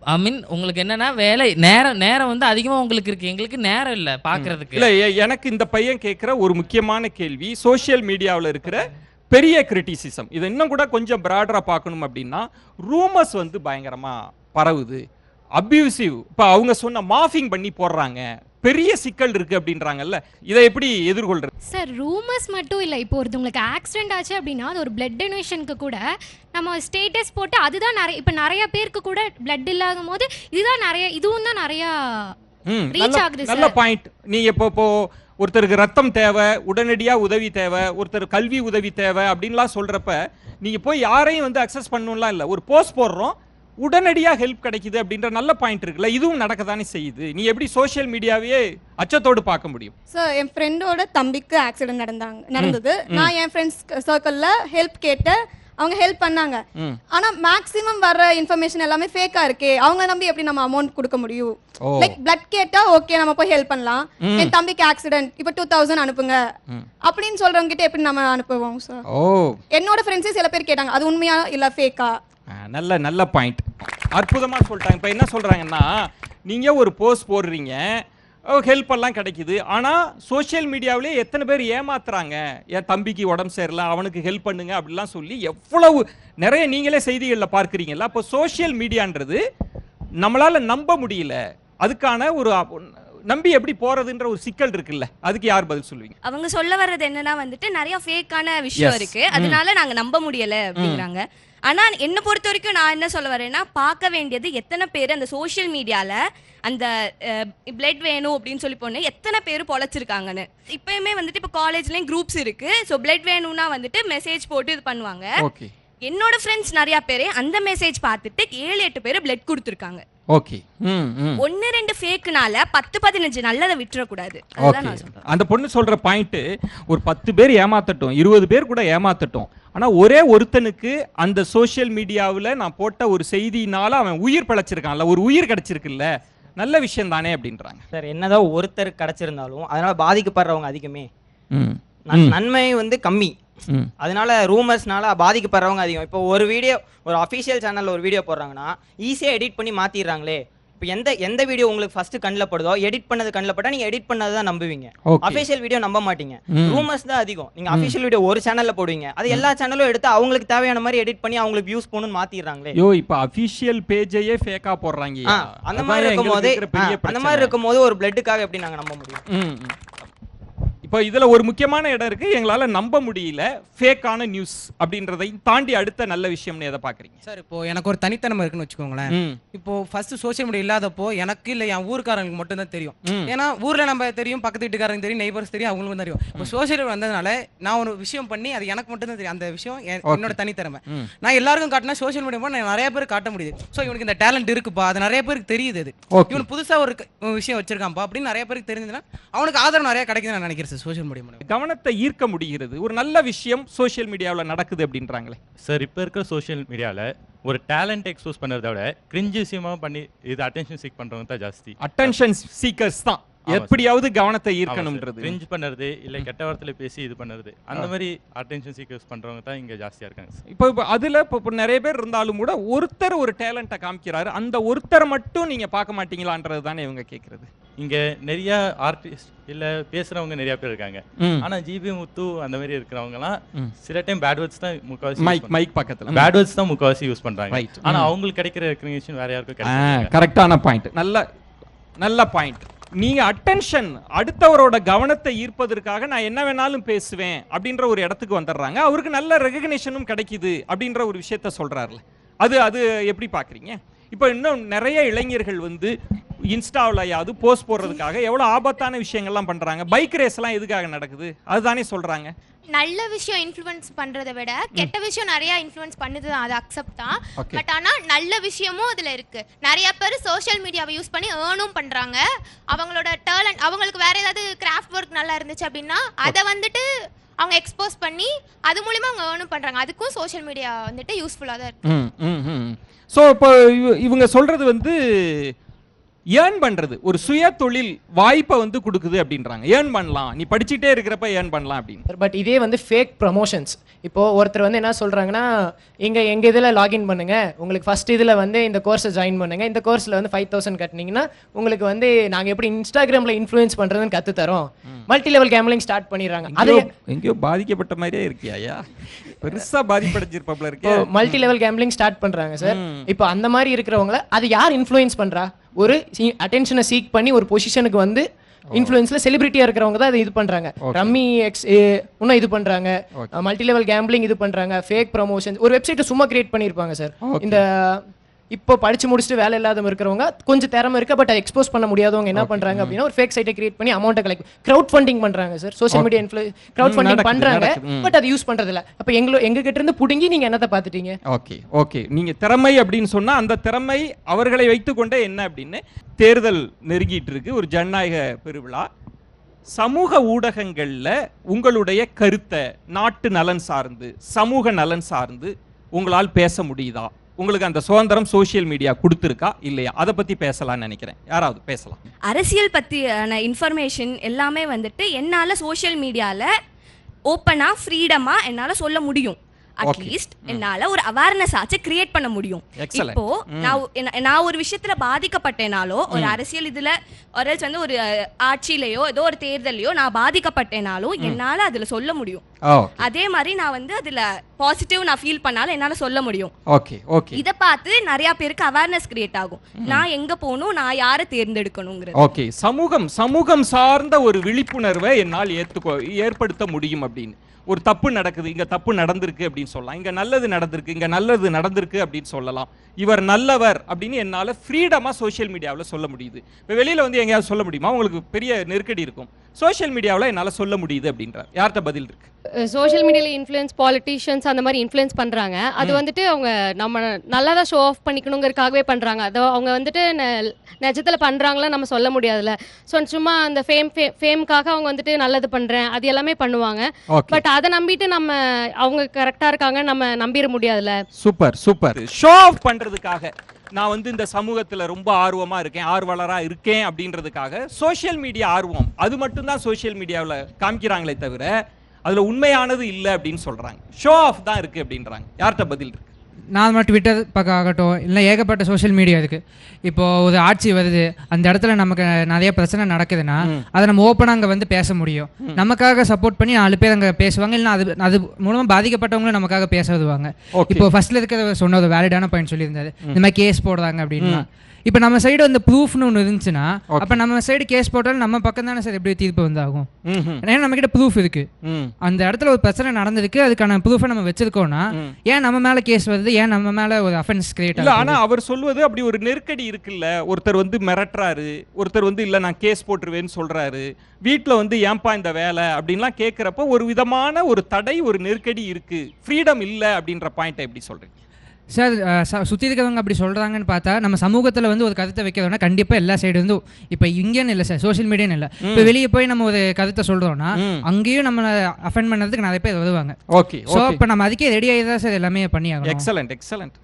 ஐ மீன் உங்களுக்கு என்னன்னா வேலை நேரம் வந்து அதிகமா உங்களுக்கு இருக்கு, எங்களுக்கு நேரம் இல்ல பாக்குறதுக்கு. இல்ல எனக்கு இந்த பையன் கேட்கிற ஒரு முக்கியமான கேள்வி, சோஷியல் மீடியாவில் இருக்கிற பெரிய கிரிட்டிசிசம், இது இன்னும் கூட கொஞ்சம் பிராடரா பார்க்கணும் அப்படின்னா, ரூமர்ஸ் வந்து பயங்கரமா பரவுது, அபியூசிவ். இப்போ அவங்க சொன்ன மாஃபிங் பண்ணி போடுறாங்க, பெரிய சிக்கல் இருக்கு அப்படின்றாங்கல்ல, இதை எப்படி எதிர்கொள்றது? சார் ரூமர்ஸ் மட்டும் இல்லை, இப்போ ஒருத்தவங்களுக்கு ஆக்சிடென்ட் ஆச்சு அப்படின்னா அது ஒரு பிளட் டொனேஷனுக்கு கூட நம்ம ஸ்டேட்டஸ் போட்டு அதுதான் நிறைய, இப்போ நிறைய பேருக்கு கூட பிளட் இல்லாத போது இதுதான் நிறைய, இதுவும் தான் நிறைய ரீச் ஆகுது. நல்ல பாயிண்ட். நீங்க இப்போ ஒருத்தருக்கு ரத்தம் தேவை, உடனடியா உதவி தேவை, ஒருத்தர் கல்வி உதவி தேவை அப்படின்லாம் சொல்றப்ப நீங்க போய் யாரையும் வந்து அக்சஸ் பண்ணணும்லாம் இல்லை, ஒரு போஸ்ட் போடுறோம் உடனடியாக ஹெல்ப் கிடைக்குது அப்படின்ற நல்ல பாயிண்ட் இருக்குல்ல, இதுவும் நடக்கதானே செய்யுது. நீ எப்படி சோஷியல் மீடியாவே அச்சத்தோடு பார்க்க முடியும்? சார் என் ஃப்ரெண்டோட தம்பிக்கு ஆக்சிடென்ட் நடந்தது. நான் என் ஃப்ரெண்ட்ஸ் சர்க்கிளில் ஹெல்ப் கேட்டேன், அவங்க ஹெல்ப் பண்ணாங்க. ஆனா மேக்ஸிமம் வர இன்ஃபர்மேஷன் எல்லாமே ஃபேக்கா இருக்கே, அவங்க நம்பி எப்படி நம்ம அமௌண்ட் கொடுக்க முடியும்? லைக் பிளட் கேட்டா ஓகே நம்ம போய் ஹெல்ப் பண்ணலாம், என் தம்பிக்கு ஆக்சிடென்ட் இப்போ 2000 அனுப்புங்க அப்படின்னு சொல்றவங்க கிட்ட எப்படி நம்ம அனுப்புவோம் சார்? என்னோட ஃப்ரெண்ட்ஸே சில பேர் கேட்டாங்க, அது உண்மையா இல்ல ஃபேக்கா? நல்ல பாயிண்ட், அற்புதமா சொல்லிட்டாங்க. இப்போ என்ன சொல்றாங்கன்னா, நீங்க ஒரு போஸ்ட் போடுறீங்க, ஹெல்ப் எல்லாம் கிடைக்குது, ஆனால் சோஷியல் மீடியாவிலே எத்தனை பேர் ஏமாத்துறாங்க, என் தம்பிக்கு உடம்பு சரியில்லை அவனுக்கு ஹெல்ப் பண்ணுங்க அப்படிலாம் சொல்லி எவ்வளவு நிறைய நீங்களே செய்திகளில் பார்க்குறீங்கல்ல. அப்போ சோஷியல் மீடியான்றது நம்மளால நம்ப முடியல, அதுக்கான ஒரு நம்பி எப்படி போறதுன்ற ஒரு சிக்கல் இருக்குல்ல, அதுக்கு யார் பதில் சொல்லுவீங்க? அவங்க சொல்ல வர்றது என்னன்னா வந்துட்டு நிறைய ஃபேக்கான விஷயம் இருக்கு, அதனால நாங்க நம்ப முடியல அப்படிங்கிறாங்க. ஆனா என்ன பொறுத்த வரைக்கும் நான் என்ன சொல்ல வரேன்னா, பார்க்க வேண்டியது எத்தனை பேர் அந்த சோஷியல் மீடியால அந்த பிளட் வேணும் அப்படின்னு சொல்லி போன எத்தனை பேர் பொழைச்சிருக்காங்கன்னு. இப்பயுமே வந்துட்டு இப்போ காலேஜ்லயும் குரூப்ஸ் இருக்கு, ஸோ பிளட் வேணும்னா வந்துட்டு மெசேஜ் போட்டு இது பண்ணுவாங்க. என்னோட ஃப்ரெண்ட்ஸ் நிறைய பேர் அந்த மெசேஜ் பார்த்துட்டு 7-8 பேர் பிளட் கொடுத்துருக்காங்க. ஓகே, 1-2 ஃபேக்னால 10-15 நல்லதை விட்டுறக்கூடாது. அந்த பொண்ணு சொல்ற பாயிண்ட், ஒரு 10 பேர் ஏமாத்தட்டும், 20 பேர் கூட ஏமாத்தட்டும், ஆனா ஒரே ஒருத்தனுக்கு அந்த சோஷியல் மீடியாவில் நான் போட்ட ஒரு செய்தினால அவன் உயிர் பிழைச்சிருக்கான்ல, ஒரு உயிர் கிடைச்சிருக்குல்ல, நல்ல விஷயம் தானே அப்படின்றாங்க. சார் என்னதான் ஒருத்தர் கிடைச்சிருந்தாலும் அதனால பாதிக்கப்படுறவங்க அதிகமே, நன்மை வந்து கம்மி, அதனால ரூமர்ஸ்னால பாதிக்கப்படுறவங்க அதிகம். இப்போ ஒரு வீடியோ, ஒரு அஃபீஷியல் சேனல்ல ஒரு வீடியோ போடுறாங்கன்னா ஈஸியாக எடிட் பண்ணி மாத்திடுறாங்களே. இப்போ எந்த வீடியோ உங்களுக்கு ஃபர்ஸ்ட் கண்ணில் படுதோ, எடிட் பண்ணது கண்ணில் பட்டா நீங்க எடிட் பண்ணது தான் நம்புவீங்க, அஃபீஷியல் வீடியோ நம்ப மாட்டீங்க. ரூமர்ஸ் தான் அதிகம். நீங்க அஃபீஷியல் வீடியோ ஒரு சேனல்ல போடுவீங்க, அது எல்லா சேனலும் எடுத்து அவங்களுக்கு தேவையான மாதிரி எடிட் பண்ணி அவங்களுக்கு வியூஸ் போகணும்னு மாத்திடுறாங்களே. இப்போ அஃபீஷியல் பேஜையே ஃபேக்கா போடுறாங்க. அந்த மாதிரி இருக்கும்போது ஒரு பிளட்டுக்காக எப்படி நாங்க நம்ப முடியும்? இப்போ இதில் ஒரு முக்கியமான இடம் இருக்கு, எங்களால் நம்ப முடியல ஃபேக்கான நியூஸ் அப்படின்றதை தாண்டி அடுத்த நல்ல விஷயம்னு எதை பார்க்குறீங்க? சார் இப்போ எனக்கு ஒரு தனித்தன்மை இருக்குன்னு வச்சுக்கோங்களேன். இப்போ ஃபர்ஸ்ட் சோஷியல் மீடியா இல்லாதப்போ எனக்கு இல்லை என் ஊருக்காரங்களுக்கு மட்டும் தான் தெரியும். ஏன்னா ஊரில் நம்ம தெரியும், பக்கத்து வீட்டுக்காரங்க தெரியும், நெய்பர்ஸ் தெரியும், அவங்களுக்கும் தெரியும். இப்போ சோஷியல் மீடியா வந்ததுனால நான் ஒரு விஷயம் பண்ணி அது எனக்கு மட்டும் தான் தெரியும், அந்த விஷயம் என்னோட தனித்திறமை. நான் எல்லாருக்கும் காட்டினா சோஷியல் மீடியா நான் நிறைய பேர் காட்ட முடியுது. ஸோ இவனுக்கு இந்த டேலண்ட் இருக்குப்பா, அது நிறைய பேருக்கு தெரியுது, அது இவனு புதுசாக ஒரு விஷயம் வச்சிருக்கான்ப்பா அப்படின்னு நிறைய பேருக்கு தெரிஞ்சதுன்னா அவனுக்கு ஆதரவு நிறைய கிடைக்குதுன்னு நான் நினைக்கிறேன். சோஷியல் மீடியா கவனத்தை ஈர்க்க முடிகிறது, ஒரு நல்ல விஷயம் சோஷியல் மீடியாவில் நடக்குது அப்படின்றாங்களே சார். இப்போ இருக்கிற சோஷியல் மீடியாவில் ஒரு டேலண்ட் எக்ஸ்போஸ் பண்ணுறத விட கிரிஞ்ச் விஷயமா பண்ணி இது அட்டென்ஷன் சீக் பண்ணுறவங்க தான் ஜாஸ்தி. அட்டென்ஷன் சீக்கர்ஸ் தான் எப்படியாவது கவனத்தை ஈர்க்கணும்ன்றது, கிரிஞ்ச் பண்ணுறது இல்லை கெட்ட வார்த்தையில பேசி இது பண்ணுறது, அந்த மாதிரி அட்டென்ஷன் சீக்கர்ஸ் பண்ணுறவங்க தான் இங்கே ஜாஸ்தியாக இருக்காங்க. இப்போ அதில் இப்போ நிறைய பேர் இருந்தாலும் கூட ஒருத்தர் ஒரு டேலண்ட்டை காமிக்கிறாரு, அந்த ஒருத்தரை மட்டும் நீங்கள் பார்க்க மாட்டீங்களான்றது தானே இவங்க கேட்குறது. இங்கே நிறைய ஆர்டிஸ்ட் இல்லை பேசுகிறவங்க நிறைய பேர் இருக்காங்க, ஆனால் ஜிபி முத்து அந்த மாதிரி இருக்கிறவங்கலாம் சில டைம் பேட் வேர்ட்ஸ் தான் முக்கால்வாசி, மைக் பக்கத்தில் பேட் வேர்ட்ஸ் தான் முக்கால்வாசி யூஸ் பண்ணுறாங்க. ஆனால் அவங்களுக்கு கிடைக்கிற ரெக்கக்னிஷன் வேற யாருக்கும் கிடைக்கும். கரெக்டான பாயிண்ட், நல்ல பாயிண்ட். நீங்க அட்டென்ஷன், அடுத்தவரோட கவனத்தை ஈர்ப்பதற்காக நான் என்ன வேணாலும் பேசுவேன் அப்படின்ற ஒரு இடத்துக்கு வந்துடுறாங்க, அவருக்கு நல்ல ரெகக்னிஷனும் கிடைக்குது அப்படின்ற ஒரு விஷயத்த சொல்றாருல, அது எப்படி பாக்குறீங்க? இப்போ இன்னும் நிறைய இளைஞர்கள் வந்து இன்ஸ்டாவிலையாவது போஸ்ட் போடுறதுக்காக எவ்வளோ ஆபத்தான விஷயங்கள்லாம் பண்ணுறாங்க. பைக் ரேஸ்லாம் எதுக்காக நடக்குது அதுதானே சொல்கிறாங்க. நல்ல விஷயம் இன்ஃப்ளூயன்ஸ் பண்றதை விட கெட்ட விஷயம் நிறைய இன்ஃப்ளூயன்ஸ் பண்ணுது தான், அது அக்செப்ட் தான். பட் ஆனால் நல்ல விஷயமும் அதில் இருக்கு. நிறைய பேர் சோஷியல் மீடியாவை யூஸ் பண்ணி ஏர்னும் பண்றாங்க. அவங்களோட டேலண்ட், அவங்களுக்கு வேற ஏதாவது கிராஃப்ட் ஒர்க் நல்லா இருந்துச்சு அப்படின்னா அதை வந்துட்டு அவங்க எக்ஸ்போஸ் பண்ணி அது மூலியமா அவங்க ஏர்னும் பண்றாங்க. அதுக்கும் சோஷியல் மீடியா வந்துட்டு யூஸ்ஃபுல்லாக தான் இருக்கு. ஸோ இப்போ இவங்க சொல்றது வந்து ஏர்ன் பண்றது, ஒரு சுய தொழில் வாய்ப்பை வந்து கொடுக்குது அப்படின்றாங்க. ஏர்ன் பண்ணலாம், நீ படிச்சுட்டே இருக்கிறப்ப ஏர்ன் பண்ணலாம் அப்படின்னு. பட் இதே வந்து ஃபேக் ப்ரமோஷன்ஸ். இப்போ ஒருத்தர் வந்து என்ன சொல்றாங்கன்னா, எங்க இதில் லாகின் பண்ணுங்க, உங்களுக்கு ஃபர்ஸ்ட் இதில் வந்து இந்த கோர்ஸை ஜாயின் பண்ணுங்க, இந்த கோர்ஸில் வந்து 5000 கட்டினீங்கன்னா உங்களுக்கு வந்து நாங்கள் எப்படி இன்ஸ்டாகிராமில் இன்ஃப்ளூயன்ஸ் பண்ணுறதுன்னு கற்று தரோம். மல்டி லெவல் கேம்லிங் ஸ்டார்ட் பண்ணிடுறாங்க. அது எங்கேயோ பாதிக்கப்பட்ட மாதிரியே இருக்கியா? பெருசா பாதிப்படைஞ்சிருப்பாப்ல இருக்கு. மல்டி லெவல் கேம்லிங் ஸ்டார்ட் பண்றாங்க சார். இப்போ அந்த மாதிரி இருக்கிறவங்கள அது யார் இன்ஃப்ளூயன்ஸ் பண்றா? ஒரு அட்டென்ஷனை சீக் பண்ணி ஒரு பொசிஷனுக்கு வந்து இன்ஃப்ளூயன்ஸ்ல செலிபிரிட்டியா இருக்கிறவங்க தான் அதை இது பண்றாங்க. ரம்மி இன்னும் இது பண்றாங்க, மல்டி லெவல் கேம்பிளிங் இது பண்றாங்க, ஃபேக் ப்ரமோஷன். ஒரு வெப்சைட்டை சும்மா கிரியேட் பண்ணியிருப்பாங்க சார். இந்த இப்போ படிச்சு முடிச்சுட்டு வேலை இல்லாதவங்க இருக்கிறவங்க கொஞ்சம் திறமை இருக்கு, பட் அதை எக்ஸ்போஸ் பண்ண முடியாதவங்க என்ன பண்றாங்க அப்படின்னா ஒரு ஃபேக் சைட்டை கிரியேட் பண்ணி அமௌண்ட்டை கலெக்ட், கிரவுட் ஃபண்டிங் பண்றாங்க sir. Social media crowd funding பண்றாங்க, பட் அதை யூஸ் பண்றது இல்ல. அப்ப எங்க கிட்ட இருந்து புடுங்கி நீங்க என்னத்தை பாத்துட்டீங்க? ஓகே நீங்க திறமை அப்படின்னு சொன்னா அந்த திறமை அவர்களை வைத்துக்கொண்டே என்ன அப்படின்னு தேர்தல் நெருங்கிட்டு இருக்கு, ஒரு ஜனநாயக பெருவிழா. சமூக ஊடகங்கள்ல உங்களுடைய கருத்தை நாட்டு நலன் சார்ந்து சமூக நலன் சார்ந்து உங்களால் பேச முடியுதா? உங்களுக்கு அந்த சுதந்திரம் சோஷியல் மீடியா கொடுத்துருக்கா இல்லையா? அதை பத்தி பேசலாம்னு நினைக்கிறேன். யாராவது பேசலாம். அரசியல் பத்தியான இன்ஃபர்மேஷன் எல்லாமே வந்துட்டு என்னால சோஷியல் மீடியால ஓப்பனா ஃப்ரீடமா என்னால சொல்ல முடியும். அட்லீஸ்ட் என்னால ஒரு அவேர்னஸ் ஆச்சு கிரியேட் பண்ண முடியும். இப்போ நான் ஒரு விஷயத்துல பாதிக்கப்பட்டேனாலோ, ஒரு அரசியல் இதுல வந்து ஒரு ஆட்சியிலயோ ஏதோ ஒரு தேர்தலையோ நான் பாதிக்கப்பட்டேனாலும் என்னால அதுல சொல்ல முடியும். அதே மாதிரி நான் வந்து அதுல பாசிட்டிவ் நான் ஃபீல் பண்ணாலும் என்னால சொல்ல முடியும். இத பார்த்து நிறைய பேருக்கு அவேர்னஸ் கிரியேட் ஆகும். நான் எங்க போகணும், நான் யாரை தேர்ந்தெடுக்கணுங்கிறது. சமூகம் சார்ந்த ஒரு விழிப்புணர்வை என்னால் ஏற்படுத்த முடியும் அப்படின்னு. ஒரு தப்பு நடக்குது, இங்க தப்பு நடந்திருக்கு அப்படின்னு சொல்லலாம், இங்க நல்லது நடந்திருக்கு, இங்க நல்லது நடந்திருக்கு அப்படின்னு சொல்லலாம். இவர் நல்லவர் அப்படின்னு என்னால ஃப்ரீடமா சோஷியல் மீடியாவில் சொல்ல முடியுது. இப்போ வெளியில வந்து எங்கேயாவது சொல்ல முடியுமா? உங்களுக்கு பெரிய நெருக்கடி இருக்கும். சோஷியல் மீடியாவில் என்னால் சொல்ல முடியுது அப்படின்றார். யார்கிட்ட பதில் இருக்கு? சோஷியல் மீடியாவில் இன்ஃப்ளூயன்ஸ் பாலிட்டிஷியன்ஸ் அந்த மாதிரி இன்ஃப்ளூயன்ஸ் பண்ணுறாங்க. அது வந்துட்டு அவங்க நம்ம நல்லா தான் ஷோ ஆஃப் பண்ணிக்கணுங்கிறதுக்காகவே பண்ணுறாங்க. அதோ அவங்க வந்துட்டு நிஜத்தில் பண்ணுறாங்களா நம்ம சொல்ல முடியாதுல்ல. ஸோ சும்மா அந்த ஃபேம்காக அவங்க வந்துட்டு நல்லது பண்ணுறேன் அது எல்லாமே பண்ணுவாங்க. பட் அதை நம்பிட்டு நம்ம அவங்க கரெக்டாக இருக்காங்க நம்ம நம்பிட முடியாதுல்ல. சூப்பர் ஷோ ஆஃப் பண்ணுறதுக்காக நான் வந்து இந்த சமூகத்தில் ரொம்ப ஆர்வமாக இருக்கேன், ஆர்வலராக இருக்கேன் அப்படின்றதுக்காக சோஷியல் மீடியா ஆர்வம் அது மட்டும்தான் சோஷியல் மீடியாவில் காமிக்கிறாங்களே தவிர அதில் உண்மையானது இல்லை அப்படின்னு சொல்கிறாங்க. ஷோ ஆஃப் தான் இருக்குது அப்படின்றாங்க. யார்கிட்ட பதில் இருக்கு? நான் மட்டும் ட்விட்டர் பக்கம் ஆகட்டும், இல்லை ஏகப்பட்ட சோஷியல் மீடியா இருக்குது. இப்போது ஒரு ஆட்சி வருது, அந்த இடத்துல நமக்கு நிறைய பிரச்சனை நடக்குதுன்னா அதை நம்ம ஓப்பனாக அங்கே வந்து பேச முடியும். நமக்காக சப்போர்ட் பண்ணி 4 பேர் அங்கே பேசுவாங்க, இல்லைன்னா அது மூலமாக பாதிக்கப்பட்டவங்களும் நமக்காக பேச வருவாங்க. இப்போ ஃபர்ஸ்ட்ல இருக்கிற சொன்ன ஒரு வேலிடான பாயிண்ட் சொல்லியிருந்தாரு, இந்த மாதிரி கேஸ் போடுறாங்க அப்படின்னா. இப்போ நம்ம சைடு வந்து ப்ரூஃப்னு ஒன்று இருந்துச்சுன்னா அப்போ நம்ம சைடு கேஸ் போட்டாலும் நம்ம பக்கம் தானே சார் எப்படி தீர்ப்பு வந்தாகும். ஏன்னா நம்ம கிட்ட ப்ரூஃப் இருக்கு, அந்த இடத்துல ஒரு பிரச்சனை நடந்திருக்கு, அதுக்கான ப்ரூஃபை நம்ம வச்சிருக்கோம்னா ஏன் நம்ம மேல கேஸ் வருது, ஏன் நம்ம மேல ஒரு அஃபென்ஸ் கிரியேட் ஆகுது? ஆனா அவர் சொல்வது அப்படி ஒரு நெருக்கடி இருக்குல்ல. ஒருத்தர் வந்து மிரட்டுறாரு, ஒருத்தர் வந்து இல்ல நான் கேஸ் போட்டுருவேன்னு சொல்றாரு, வீட்டில் வந்து ஏன்பா இந்த வேலை அப்படின்லாம் கேட்குறப்போ ஒரு விதமான ஒரு தடை, ஒரு நெருக்கடி இருக்கு, ஃப்ரீடம் இல்லை அப்படின்ற பாயிண்ட்டை எப்படி சொல்றீங்க சார்? சுற்றி இருக்கிறவங்க அப்படி சொல்கிறாங்கன்னு பார்த்தா நம்ம சமூகத்தில் வந்து ஒரு கருத்தை வைக்கிறோம்னா கண்டிப்பாக எல்லா சைடு வந்து இப்போ இங்கேன்னு இல்லை சார், சோஷியல் மீடியான்னு இல்லை, இப்போ வெளியே போய் நம்ம ஒரு கருத்தை சொல்கிறோம்னா அங்கேயும் நம்ம அஃபெண்ட் பண்ணுறதுக்கு நிறைய பேர் வருவாங்க. ஸோ இப்போ நம்ம அதுக்கே ரெடியாகி தான் சார் எல்லாமே பண்ணி ஆகணும். எக்ஸலண்ட்.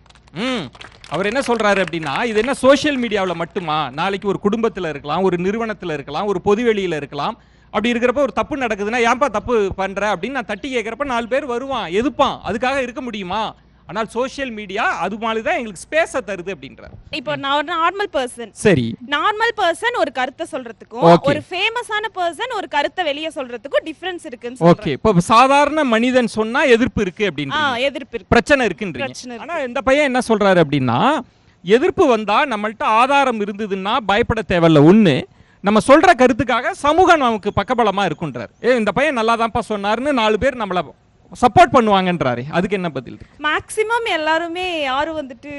அவர் என்ன சொல்றாரு அப்படின்னா, இது என்ன சோஷியல் மீடியாவில் மட்டுமா, நாளைக்கு ஒரு குடும்பத்தில் இருக்கலாம், ஒரு நிறுவனத்தில் இருக்கலாம், ஒரு பொதுவெளியில் இருக்கலாம். அப்படி இருக்கிறப்ப ஒரு தப்பு நடக்குதுன்னா ஏன்பா தப்பு பண்ற அப்படின்னு நான் தட்டி கேட்குறப்ப 4 பேர் வருவான், எதுப்பான், அதுக்காக இருக்க முடியுமா? ஆனால் சோஷியல் மீடியா அது மாதிரி தான் எங்களுக்கு ஸ்பேஸை தருது அப்படின்றார். இப்போ நான் ஒரு நார்மல் பர்சன், சரி, நார்மல் பர்சன் ஒரு கருத்தை சொல்றதுக்கும் ஒரு ஃபேமஸான பர்சன் ஒரு கருத்தை வெளியே சொல்றதுக்கும் டிஃபரன்ஸ் இருக்குன்னு சொல்றேன். ஓகே, இப்போ சாதாரண மனிதன் சொன்னா எதிர்ப்பு இருக்கு அப்படின்னு, எதிர்ப்பு இருக்கு, பிரச்சனை இருக்குன்றீங்க. ஆனா இந்த பையன் என்ன சொல்றாரு அப்படின்னா, எதிர்ப்பு வந்தா நம்மள்ட்ட ஆதாரம் இருந்ததுன்னா பயப்பட தேவையில்ல. ஒண்ணு, நம்ம சொல்ற கருத்துக்காக சமூகம் நமக்கு பக்கபலமா இருக்குன்றார். இந்த பையன் நல்லா தான்ப்பா சொன்னாருன்னு 4 பேர் நம்மள சப்போர்ட் பண்ணுவாங்கன்றாரு. அதுக்கு என்ன பதில்? மேக்ஸிமம் எல்லாருமே யாரும் வந்துட்டு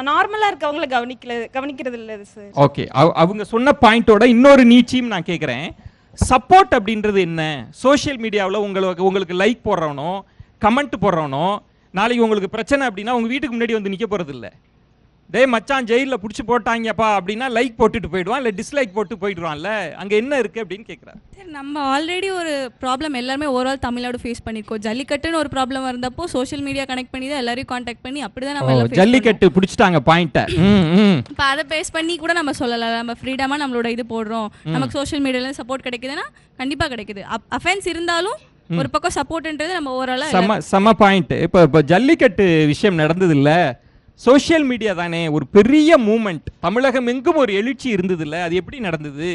நார்மலா இருக்கவங்கள கவனிக்கிறது இல்லை சார். ஓகே, அவங்க சொன்ன பாயிண்டோட இன்னொரு நீச்சியும் நான் கேட்குறேன். சப்போர்ட் அப்படின்றது என்ன? சோஷியல் மீடியாவில் உங்களுக்கு லைக் போடுறவனோ கமெண்ட் போடுறவனோ நாளைக்கு உங்களுக்கு பிரச்சனை அப்படின்னா உங்கள் வீட்டுக்கு முன்னாடி வந்து நிற்க போகிறது இல்லை. டே மச்சான் ஜெயிலில் பிடிச்சி போட்டாங்கப்பா அப்படின்னா லைக் போட்டுட்டு போயிடுவான், இல்லை டிஸ்லைக் போட்டு போயிடுவான்ல. அங்கே என்ன இருக்குது அப்படின்னு கேட்குறாரு. சரி, நம்ம ஆல்ரெடி ஒரு ப்ராப்ளம் எல்லாருமே ஓவரால் தமிழ்நாடு ஃபேஸ் பண்ணியிருக்கோம். ஜல்லிக்கட்டுன்னு ஒரு ப்ராப்ளம் வந்தப்போ சோஷியல் மீடியா கனெக்ட் பண்ணி தான் எல்லாரையும் காண்டாக்ட் பண்ணி அப்படி தான் நம்ம எல்லாம் ஜல்லிக்கட்டு பிடிச்சிட்டாங்க பாயிண்ட்டை. இப்போ அதை பேஸ் பண்ணி கூட நம்ம சொல்லலாம், நம்ம ஃப்ரீடமாக நம்மளோட இது போடுறோம், நமக்கு சோஷியல் மீடியாவில் சப்போர்ட் கிடைக்குதுன்னா கண்டிப்பாக கிடைக்குது. அஃபென்ஸ் இருந்தாலும் ஒரு பக்கம் சப்போர்ட்ன்றது நம்ம ஓவராலாக செம பாயிண்ட். இப்போ ஜல்லிக்கட்டு விஷயம் நடந்தது இல்லை, சோஷியல் மீடியா தானே ஒரு பெரிய மூமெண்ட். தமிழகம் எங்கும் ஒரு எழுச்சி இருந்தது இல்லை, அது எப்படி நடந்தது?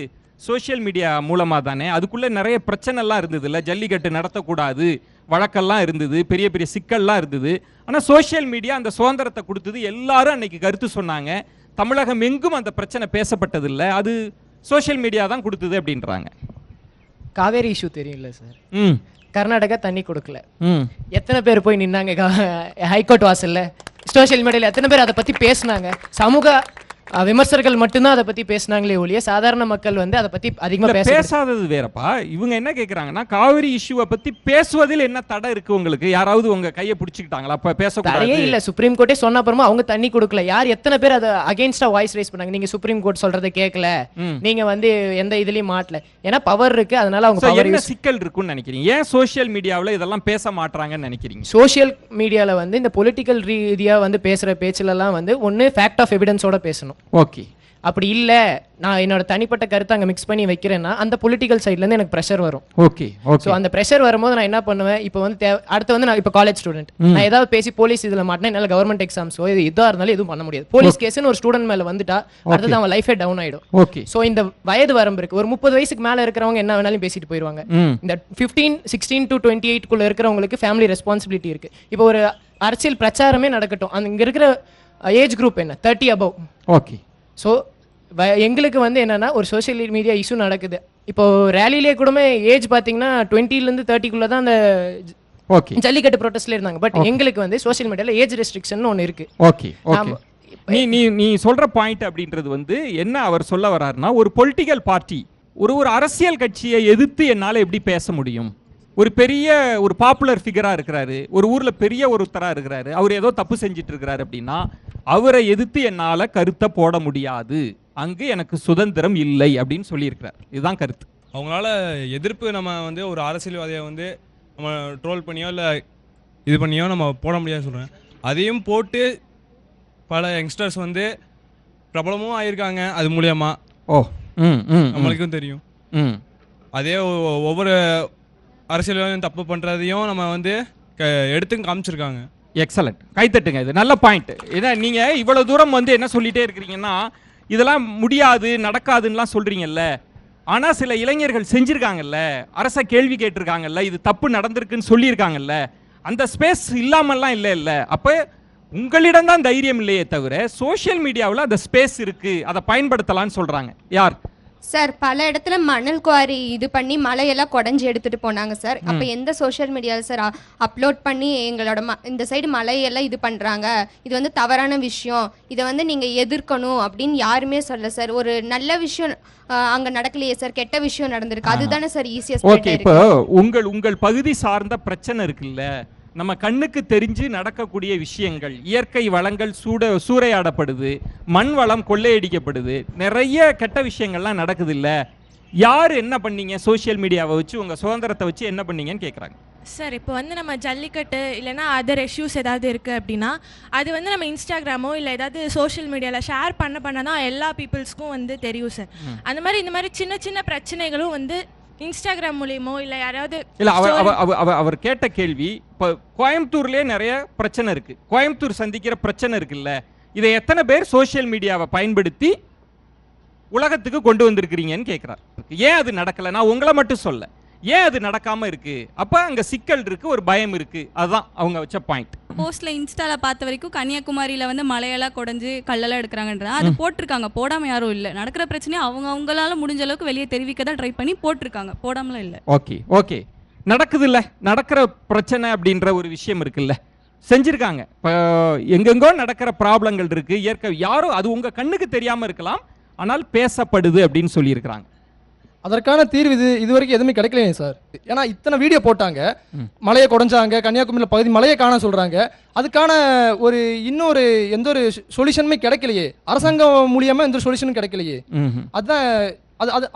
சோஷியல் மீடியா மூலமாக தானே. அதுக்குள்ளே நிறைய பிரச்சனைலாம் இருந்தது இல்லை, ஜல்லிக்கட்டு நடத்தக்கூடாது வழக்கெல்லாம் இருந்தது, பெரிய பெரிய சிக்கல்லாம் இருந்தது. ஆனால் சோஷியல் மீடியா அந்த சுதந்திரத்தை கொடுத்தது, எல்லாரும் அன்னைக்கு கருத்து சொன்னாங்க. தமிழகம் எங்கும் அந்த பிரச்சனை பேசப்பட்டது இல்லை, அது சோஷியல் மீடியா தான் கொடுத்தது அப்படின்றாங்க. காவேரி இஷ்யூ தெரியும்ல சார், கர்நாடகா தண்ணி கொடுக்கல, எத்தனை பேர் போய் நின்னாங்க ஹைகோர்ட் வாசல்ல? சோஷியல் மீடியாவில் எத்தனை பேர் அதை பற்றி பேசினாங்க? சமூக விமர்சகர்கள் மட்டும்தான் அதை பற்றி பேசினாங்களே ஒழிய சாதாரண மக்கள் வந்து அதை பற்றி அதிகமாக பேசாதது வேறப்பா. இவங்க என்ன கேட்குறாங்கன்னா, காவிரி இஷ்யூவை பற்றி பேசுவதில் என்ன தடை இருக்கு உங்களுக்கு? யாராவது உங்க கையை பிடிச்சிக்கிட்டாங்களா? அப்போ பேசக்கூடாது இல்லை, சுப்ரீம் கோர்ட்டே சொன்ன அப்புறமா அவங்க தண்ணி கொடுக்கல. யார் எத்தனை பேர் அதை அகேன்ஸ்டா வாய்ஸ் ரைஸ் பண்ணாங்க? நீங்க சுப்ரீம் கோர்ட் சொல்றதை கேட்கல, நீங்க வந்து எந்த இதுலயும் மாட்டல, ஏன்னா பவர் இருக்கு, அதனால அவங்க என்ன சிக்கல் இருக்குன்னு நினைக்கிறீங்க? ஏன் சோஷியல் மீடியாவில் இதெல்லாம் பேச மாட்டாங்கன்னு நினைக்கிறீங்க? சோஷியல் மீடியாவில் வந்து இந்த பொலிட்டிக்கல் ரீதியா வந்து பேசுற பேச்சுலலாம் வந்து ஒன்று ஃபேக்ட் ஆஃப் எவிடன்ஸோட பேசணும். ஓகே, அப்படி இல்லை நான் என்னோட தனிப்பட்ட கருத்தை அங்கே மிக்ஸ் பண்ணி வைக்கிறேன்னா அந்த பொலிட்டிக்கல் சைட்லேருந்து எனக்கு ப்ரெஷர் வரும். Okay okay. ஸோ அந்த ப்ரெஷர் வரும்போது நான் என்ன பண்ணுவேன், இப்போ வந்து அடுத்து வந்து நான் இப்போ காலேஜ் ஸ்டூடெண்ட், நான் ஏதாவது பேசி போலீஸ் இதில் மாட்டினா என்னால் கவர்மெண்ட் எக்ஸாம்ஸோ இது எதாக இருந்தாலும் எதுவும் பண்ண முடியாது. போலீஸ் கேஸ்னு ஒரு ஸ்டூடெண்ட் மேலே வந்துட்டா அடுத்தது அவன் லைஃபே டவுன் ஆகிடும். ஓகே. ஸோ இந்த வயது வரம்பு இருக்குது, ஒரு 30 வயசுக்கு மேலே இருக்கிறவங்க என்ன வேணாலும் பேசிட்டு போயிடுவாங்க. இந்த 16 to 28 இருக்கிறவங்களுக்கு ஃபேமிலி ரெஸ்பான்சிபிலிட்டி இருக்குது. இப்போ ஒரு அரசியல் பிரச்சாரமே நடக்கட்டும், அந்த இங்கே இருக்கிற ஏஜ் குரூப் என்ன 30 above. ஓகே. ஸோ எங்களுக்கு வந்து என்னன்னா ஒரு சோஷியல் மீடியா இஷ்யூ நடக்குது. இப்போ ரேலிலே கூட ஏஜ் பார்த்தீங்கன்னா 20 to 30 தான் அந்த ஜல்லிக்கட்டு ப்ரொடெஸ்ட்ல இருந்தாங்க. பட் எங்களுக்கு வந்து சோஷியல் மீடியாவில் ஏஜ் ரெஸ்ட்ரிக்ஷன் ஒன்று இருக்கு. Okay okay. நீ சொல்ற பாயிண்ட் அப்படின்றது வந்து என்ன அவர் சொல்ல வர்றாருன்னா, ஒரு பொலிட்டிக்கல் பார்ட்டி ஒரு அரசியல் கட்சியை எதிர்த்து என்னால் எப்படி பேச முடியும்? ஒரு பெரிய ஒரு பாப்புலர் ஃபிகராக இருக்கிறாரு, ஒரு ஊரில் பெரிய ஒருத்தராக இருக்கிறாரு, அவர் ஏதோ தப்பு செஞ்சுட்டு இருக்கிறாரு அப்படின்னா அவரை எதிர்த்து என்னால் கருத்தை போட முடியாது, அங்கு எனக்கு சுதந்திரம் இல்லை அப்படின்னு சொல்லியிருக்கிறார். இதுதான் கருத்து. அவங்களால எதிர்ப்பு நம்ம வந்து ஒரு அரசியல்வாதியை வந்து நம்ம ட்ரோல் பண்ணியோ இல்லை இது பண்ணியோ நம்ம போட முடியாதுன்னு சொல்கிறேன். அதையும் போட்டு பல யங்ஸ்டர்ஸ் வந்து பிரபலமும் ஆயிருக்காங்க அது மூலியமா. நம்மளுக்கும் தெரியும். அதே ஒவ்வொரு அரசியல்வாதியும் தப்பு பண்ணுறதையும் நம்ம வந்து எடுத்து காமிச்சிருக்காங்க. எக்ஸலண்ட், கைத்தட்டுங்க. இது நல்ல பாயிண்ட். ஏன்னா நீங்கள் இவ்வளோ தூரம் வந்து என்ன சொல்லிகிட்டே இருக்கிறீங்கன்னா, இதெல்லாம் முடியாது நடக்காதுன்னெலாம் சொல்கிறீங்கல்ல, ஆனால் சில இளைஞர்கள் செஞ்சுருக்காங்கல்ல, அரசை கேள்வி கேட்டிருக்காங்கல்ல, இது தப்பு நடந்திருக்குன்னு சொல்லியிருக்காங்கல்ல, அந்த ஸ்பேஸ் இல்லாமல்லாம் இல்லை. அப்போ உங்களிடம் தான் தைரியம் இல்லையே தவிர சோஷியல் மீடியாவில் அந்த ஸ்பேஸ் இருக்குது, அதை பயன்படுத்தலான்னு சொல்கிறாங்க. யார் சார்? பல இடத்துல மணல் குவாரி இது பண்ணி மலையெல்லாம் குடஞ்சி எடுத்துட்டு போனாங்க சார். அப்போ எந்த சோஷியல் மீடியாவில் சார் அப்லோட் பண்ணி எங்களோட இந்த சைடு மலையெல்லாம் இது பண்ணுறாங்க, இது வந்து தவறான விஷயம், இதை வந்து நீங்கள் எதிர்க்கணும் அப்படின்னு யாருமே சொல்ல சார். ஒரு நல்ல விஷயம் அங்கே நடக்கலையே சார், கெட்ட விஷயம் நடந்திருக்கு, அதுதானே சார் ஈஸியஸ்ட். ஓகே. இப்போ உங்கள் பகுதி சார்ந்த பிரச்சனை இருக்குல்ல, நம்ம கண்ணுக்கு தெரிஞ்சு நடக்கக்கூடிய விஷயங்கள், இயற்கை வளங்கள் சூறையாடப்படுது, மண் வளம் கொள்ளையடிக்கப்படுது, நிறைய கெட்ட விஷயங்கள்லாம் நடக்குது இல்லை, யார் என்ன பண்ணீங்க? சோஷியல் மீடியாவை வச்சு உங்கள் சுதந்திரத்தை வச்சு என்ன பண்ணீங்கன்னு கேட்குறாங்க சார். இப்போ வந்து நம்ம ஜல்லிக்கட்டு இல்லைனா அதர் இஷ்யூஸ் ஏதாவது இருக்குது அப்படின்னா அது வந்து நம்ம இன்ஸ்டாகிராமோ இல்லை ஏதாவது சோஷியல் மீடியாவில் ஷேர் பண்ண தான் எல்லா பீப்புள்ஸ்க்கும் வந்து தெரியும் சார். அந்த மாதிரி இந்த மாதிரி சின்ன சின்ன பிரச்சனைகளும் வந்து இன்ஸ்டாகிராம் மூலியமோ இல்லை யாராவது இல்லை. அவர் கேட்ட கேள்வி, இப்போ கோயம்புத்தூர்லேயே நிறைய பிரச்சனை இருக்குது, கோயம்புத்தூர் சந்திக்கிற பிரச்சனை இருக்குல்ல, இதை எத்தனை பேர் சோஷியல் மீடியாவை பயன்படுத்தி உலகத்துக்கு கொண்டு வந்திருக்கிறீங்கன்னு கேட்குறாரு. ஏன் அது நடக்கலை? நான் உங்களை மட்டும் சொல்ல, ஏன் அது நடக்காமல் இருக்குது? அப்போ அங்கே சிக்கல் இருக்குது, ஒரு பயம் இருக்குது, அதுதான் அவங்க வச்ச பாயிண்ட். போஸ்ட்ல இன்ஸ்டால பார்த்த வரைக்கும் கன்னியாகுமரியில வந்து மலையெல்லாம் குடஞ்சு கல்லெல்லாம் எடுக்கிறாங்கன்றா அது போட்டிருக்காங்க, போடாம யாரும் இல்லை. நடக்கிற பிரச்சனையை அவங்களால முடிஞ்ச அளவுக்கு வெளியே தெரிவிக்க தான் ட்ரை பண்ணி போட்டிருக்காங்க, போடாமலாம் இல்லை. Okay okay. நடக்குது இல்லை, நடக்கிற பிரச்சனை அப்படின்ற ஒரு விஷயம் இருக்குல்ல, செஞ்சுருக்காங்க. இப்போ எங்கெங்கோ நடக்கிற ப்ராப்ளங்கள் இருக்குது, இயற்கை யாரோ அது உங்கள் கண்ணுக்கு தெரியாமல் இருக்கலாம், ஆனால் பேசப்படுது அப்படின்னு சொல்லியிருக்கிறாங்க. அதற்கான தீர்வு இது வரைக்கும் எதுவுமே கிடைக்கலையே சார். ஏன்னா இத்தனை வீடியோ போட்டாங்க, மலையை குறைஞ்சாங்க, கன்னியாகுமரியில் பகுதி மலையை காண சொல்கிறாங்க. அதுக்கான ஒரு இன்னொரு எந்த ஒரு சொல்யூஷனுமே கிடைக்கலையே, அரசாங்கம் மூலியமாக எந்த ஒரு சொல்யூஷனும் கிடைக்கலையே. அதுதான்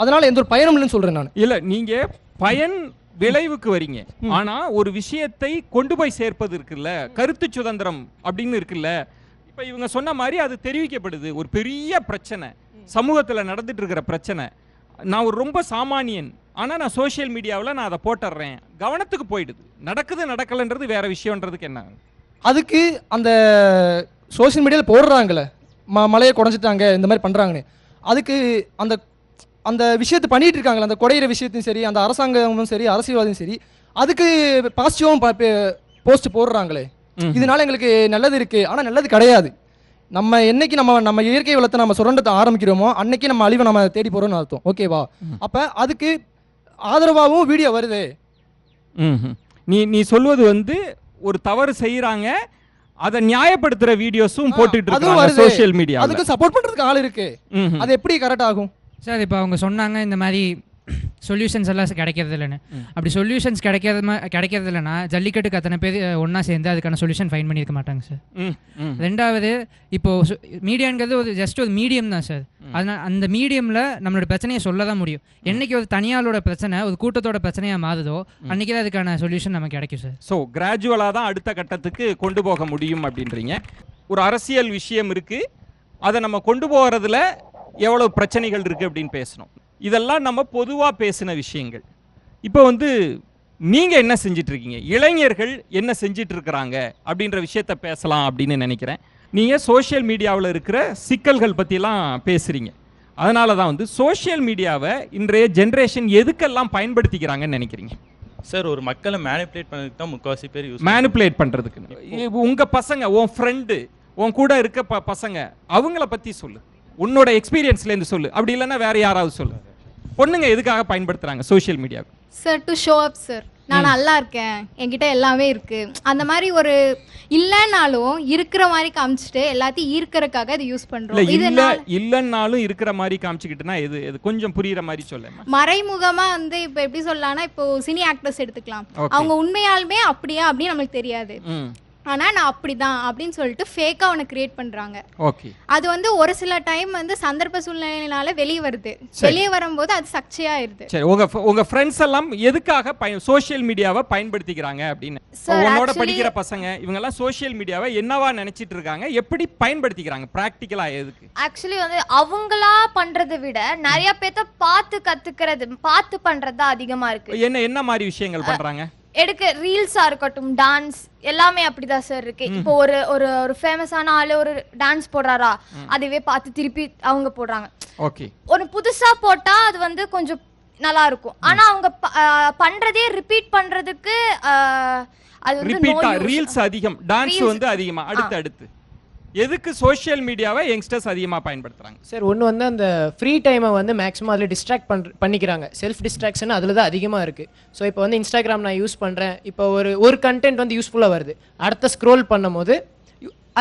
அதனால எந்த ஒரு பயனும் இல்லைன்னு சொல்கிறேன் நான். இல்லை, நீங்கள் பயன் விளைவுக்கு வரீங்க, ஆனா ஒரு விஷயத்தை கொண்டு போய் சேர்ப்பது இருக்குல்ல, கருத்து சுதந்திரம் அப்படின்னு இருக்குல்ல. இப்ப இவங்க சொன்ன மாதிரி அது தெரிவிக்கப்படுது, ஒரு பெரிய பிரச்சனை சமூகத்துல நடந்துட்டு இருக்கிற பிரச்சனை. நான் ஒரு ரொம்ப சாமானியன், ஆனா நான் சோஷியல் மீடியாவில் நான் அதை போட்டுடுறேன், கவனத்துக்கு போயிடுது. நடக்கலைன்றது வேற விஷயம்ன்றதுக்கு என்ன? அதுக்கு அந்த சோஷியல் மீடியாவில் போடுறாங்களே மலையை குறைஞ்சிட்டாங்க இந்த மாதிரி பண்றாங்கன்னு, அதுக்கு அந்த அந்த விஷயத்தை பண்ணிட்டு இருக்காங்களே, அந்த குறையிற விஷயத்தையும் சரி, அந்த அரசாங்கமும் சரி, அரசியல்வாதியும் சரி, அதுக்கு பாசிட்டிவாகவும் போஸ்ட் போடுறாங்களே, இதனால எங்களுக்கு நல்லது இருக்கு. ஆனால் நல்லது கிடையாது. நம்ம என்னைக்கு நம்ம இயற்கை வளத்தை நம்ம சுரண்டத்தை ஆரம்பிக்கிறோமோ அன்னைக்கு நம்ம அழிவை நம்ம தேடி போறோம்னு அர்த்தம். ஓகேவா? அப்ப அதுக்கு ஆதரவாகவும் வீடியோ வருது. நீ சொல்வது வந்து ஒரு தவறு செய்யறாங்க, அதை நியாயப்படுத்துற வீடியோஸும் போட்டுட்டு இருக்காங்க சோஷியல் மீடியா. அதுக்கு சப்போர்ட் பண்றதுக்கு ஆள் இருக்கு. அது எப்படி கரெக்ட் ஆகும் சார்? இப்போ அவங்க சொன்னாங்க இந்த மாதிரி சொல்யூஷன்ஸ் எல்லாம் கிடைக்கிறது இல்லைன்னு. அப்படி சொல்யூஷன்ஸ் கிடைக்கிறது இல்லைன்னா ஜல்லிக்கட்டுக்கு அத்தனை பேர் ஒன்றா சேர்ந்து அதுக்கான சொல்யூஷன் ஃபைன் பண்ணியிருக்க மாட்டாங்க சார். ரெண்டாவது, இப்போது மீடியாங்கிறது ஒரு ஜஸ்ட் ஒரு மீடியம் தான் சார். அதனால் அந்த மீடியமில் நம்மளோட பிரச்சனையை சொல்ல தான் முடியும். என்றைக்கு ஒரு தனியாளோட பிரச்சனை ஒரு கூட்டத்தோட பிரச்சனையாக மாறுதோ அன்றைக்கி தான் அதுக்கான சொல்யூஷன் நமக்கு கிடைக்கும் சார். ஸோ கிராஜுவலாக தான் அடுத்த கட்டத்துக்கு கொண்டு போக முடியும் அப்படின்றீங்க. ஒரு அரசியல் விஷயம் இருக்குது, அதை நம்ம கொண்டு போகிறதுல எவ்வளோ பிரச்சனைகள் இருக்குது அப்படின்னு பேசணும். இதெல்லாம் நம்ம பொதுவாக பேசின விஷயங்கள். இப்போ வந்து நீங்கள் என்ன செஞ்சிட்ருக்கீங்க, இளைஞர்கள் என்ன செஞ்சிட்ருக்கிறாங்க அப்படின்ற விஷயத்த பேசலாம் அப்படின்னு நினைக்கிறேன். நீங்கள் சோஷியல் மீடியாவில் இருக்கிற சிக்கல்கள் பற்றிலாம் பேசுகிறீங்க. அதனால தான் வந்து சோஷியல் மீடியாவை இன்றைய ஜென்ரேஷன் எதுக்கெல்லாம் பயன்படுத்திக்கிறாங்கன்னு நினைக்கிறீங்க சார்? ஒரு மக்களை மேனிப்புலேட் பண்ணுறதுக்கு தான் முக்கால்வாசி பேர் மேனிப்புலேட் பண்ணுறதுக்கு. உங்கள் பசங்க, உன் ஃப்ரெண்டு, உன் கூட இருக்க பசங்க, அவங்கள பற்றி சொல்லு, உன்னோட எக்ஸ்பீரியன்ஸ்லேருந்து சொல்லு. அப்படி இல்லைன்னா வேற யாராவது சொல்லு. பொண்ணுங்க எதுக்காக பயன்படுத்துறாங்க social media? Sir, to show up sir. நான் நல்லா இருக்கேன், என்கிட்ட எல்லாமே இருக்கு, அந்த மாதிரி ஒரு இல்லைன்னாலும் இருக்கிற மாதிரி காமிச்சிட்டு எல்லாத்தையும் ஈர்க்கறதுக்காக இது யூஸ் பண்றோம். இல்லைன்னாலும் இருக்கிற மாதிரி காமிச்சுக்கிட்டுனா எது கொஞ்சம் புரியுற மாதிரி சொல்ல. மறைமுகமா வந்து இப்போ எப்படி சொல்லலாம்னா, இப்போ சினி ஆக்டர்ஸ் எடுத்துக்கலாம். அவங்க உண்மையாலுமே அப்படியா அப்படின்னு நம்மளுக்கு தெரியாது, ஆனா நான் அப்படிதான் அப்படின்னு சொல்லிட்டு ஃபேக்கா அவனை கிரியேட் பண்றாங்க. ஓகே, அது வந்து ஒரு சில டைம் வந்து சந்தர்ப்ப சூழ்நிலையினால வெளியே வருது, வெளியே வரும்போது அது சர்ச்சையாயிருது. சரி, உங்க ஃப்ரெண்ட்ஸ் எல்லாம் எதுக்காக சோஷியல் மீடியாவை பயன்படுத்திக்கிறாங்க அப்படின்னு? உன்னோட படிக்கிற பசங்க இவங்க எல்லாம் சோஷியல் மீடியாவை என்னவா நினைச்சிட்டு இருக்காங்க, எப்படி பயன்படுத்திக்கிறாங்க பிராக்டிகலா? எதுக்கு? ஆக்சுவலி வந்து அவங்களா பண்றதை விட நிறைய பேத்த பார்த்து கத்துக்கிறது, பார்த்து பண்றது தான் அதிகமா இருக்கு. என்ன மாதிரி விஷயங்கள் பண்றாங்க? எடுக்க ரீல்ஸா இருக்கட்டும், டான்ஸ் எல்லாமே அப்படிதான் சார் இருக்கு. இப்போ ஒரு ஒரு ஒரு ஃபேமஸான ஆளு ஒரு டான்ஸ் போடுறாரா, அதுவே பார்த்து திருப்பி அவங்க போடுறாங்க. ஓகே, ஒரு புதுசா போட்டா அது வந்து கொஞ்சம் நல்லா இருக்கும். ஆனா அவங்க பண்றதே ரிப்பீட் பண்றதுக்கு அது வந்து ரீல்ஸ் அதிகம், டான்ஸ் வந்து அதிகமா. அடுத்து எதுக்கு சோஷியல் மீடியாவை யங்ஸ்டர்ஸ் அதிகமாக பயன்படுத்துறாங்க சார்? ஒன்று வந்து அந்த ஃப்ரீ டைமை வந்து மேக்ஸிமம் அதில் டிஸ்ட்ராக்ட் பண்ணிக்கிறாங்க. செல்ஃப் டிஸ்ட்ராக்ஷன் அதில் தான் அதிகமாக இருக்குது. ஸோ இப்போ வந்து இன்ஸ்டாகிராம் நான் யூஸ் பண்ணுறேன், இப்போ ஒரு கண்டென்ட் வந்து யூஸ்ஃபுல்லாக வருது, அடுத்த ஸ்க்ரோல் பண்ணும்போது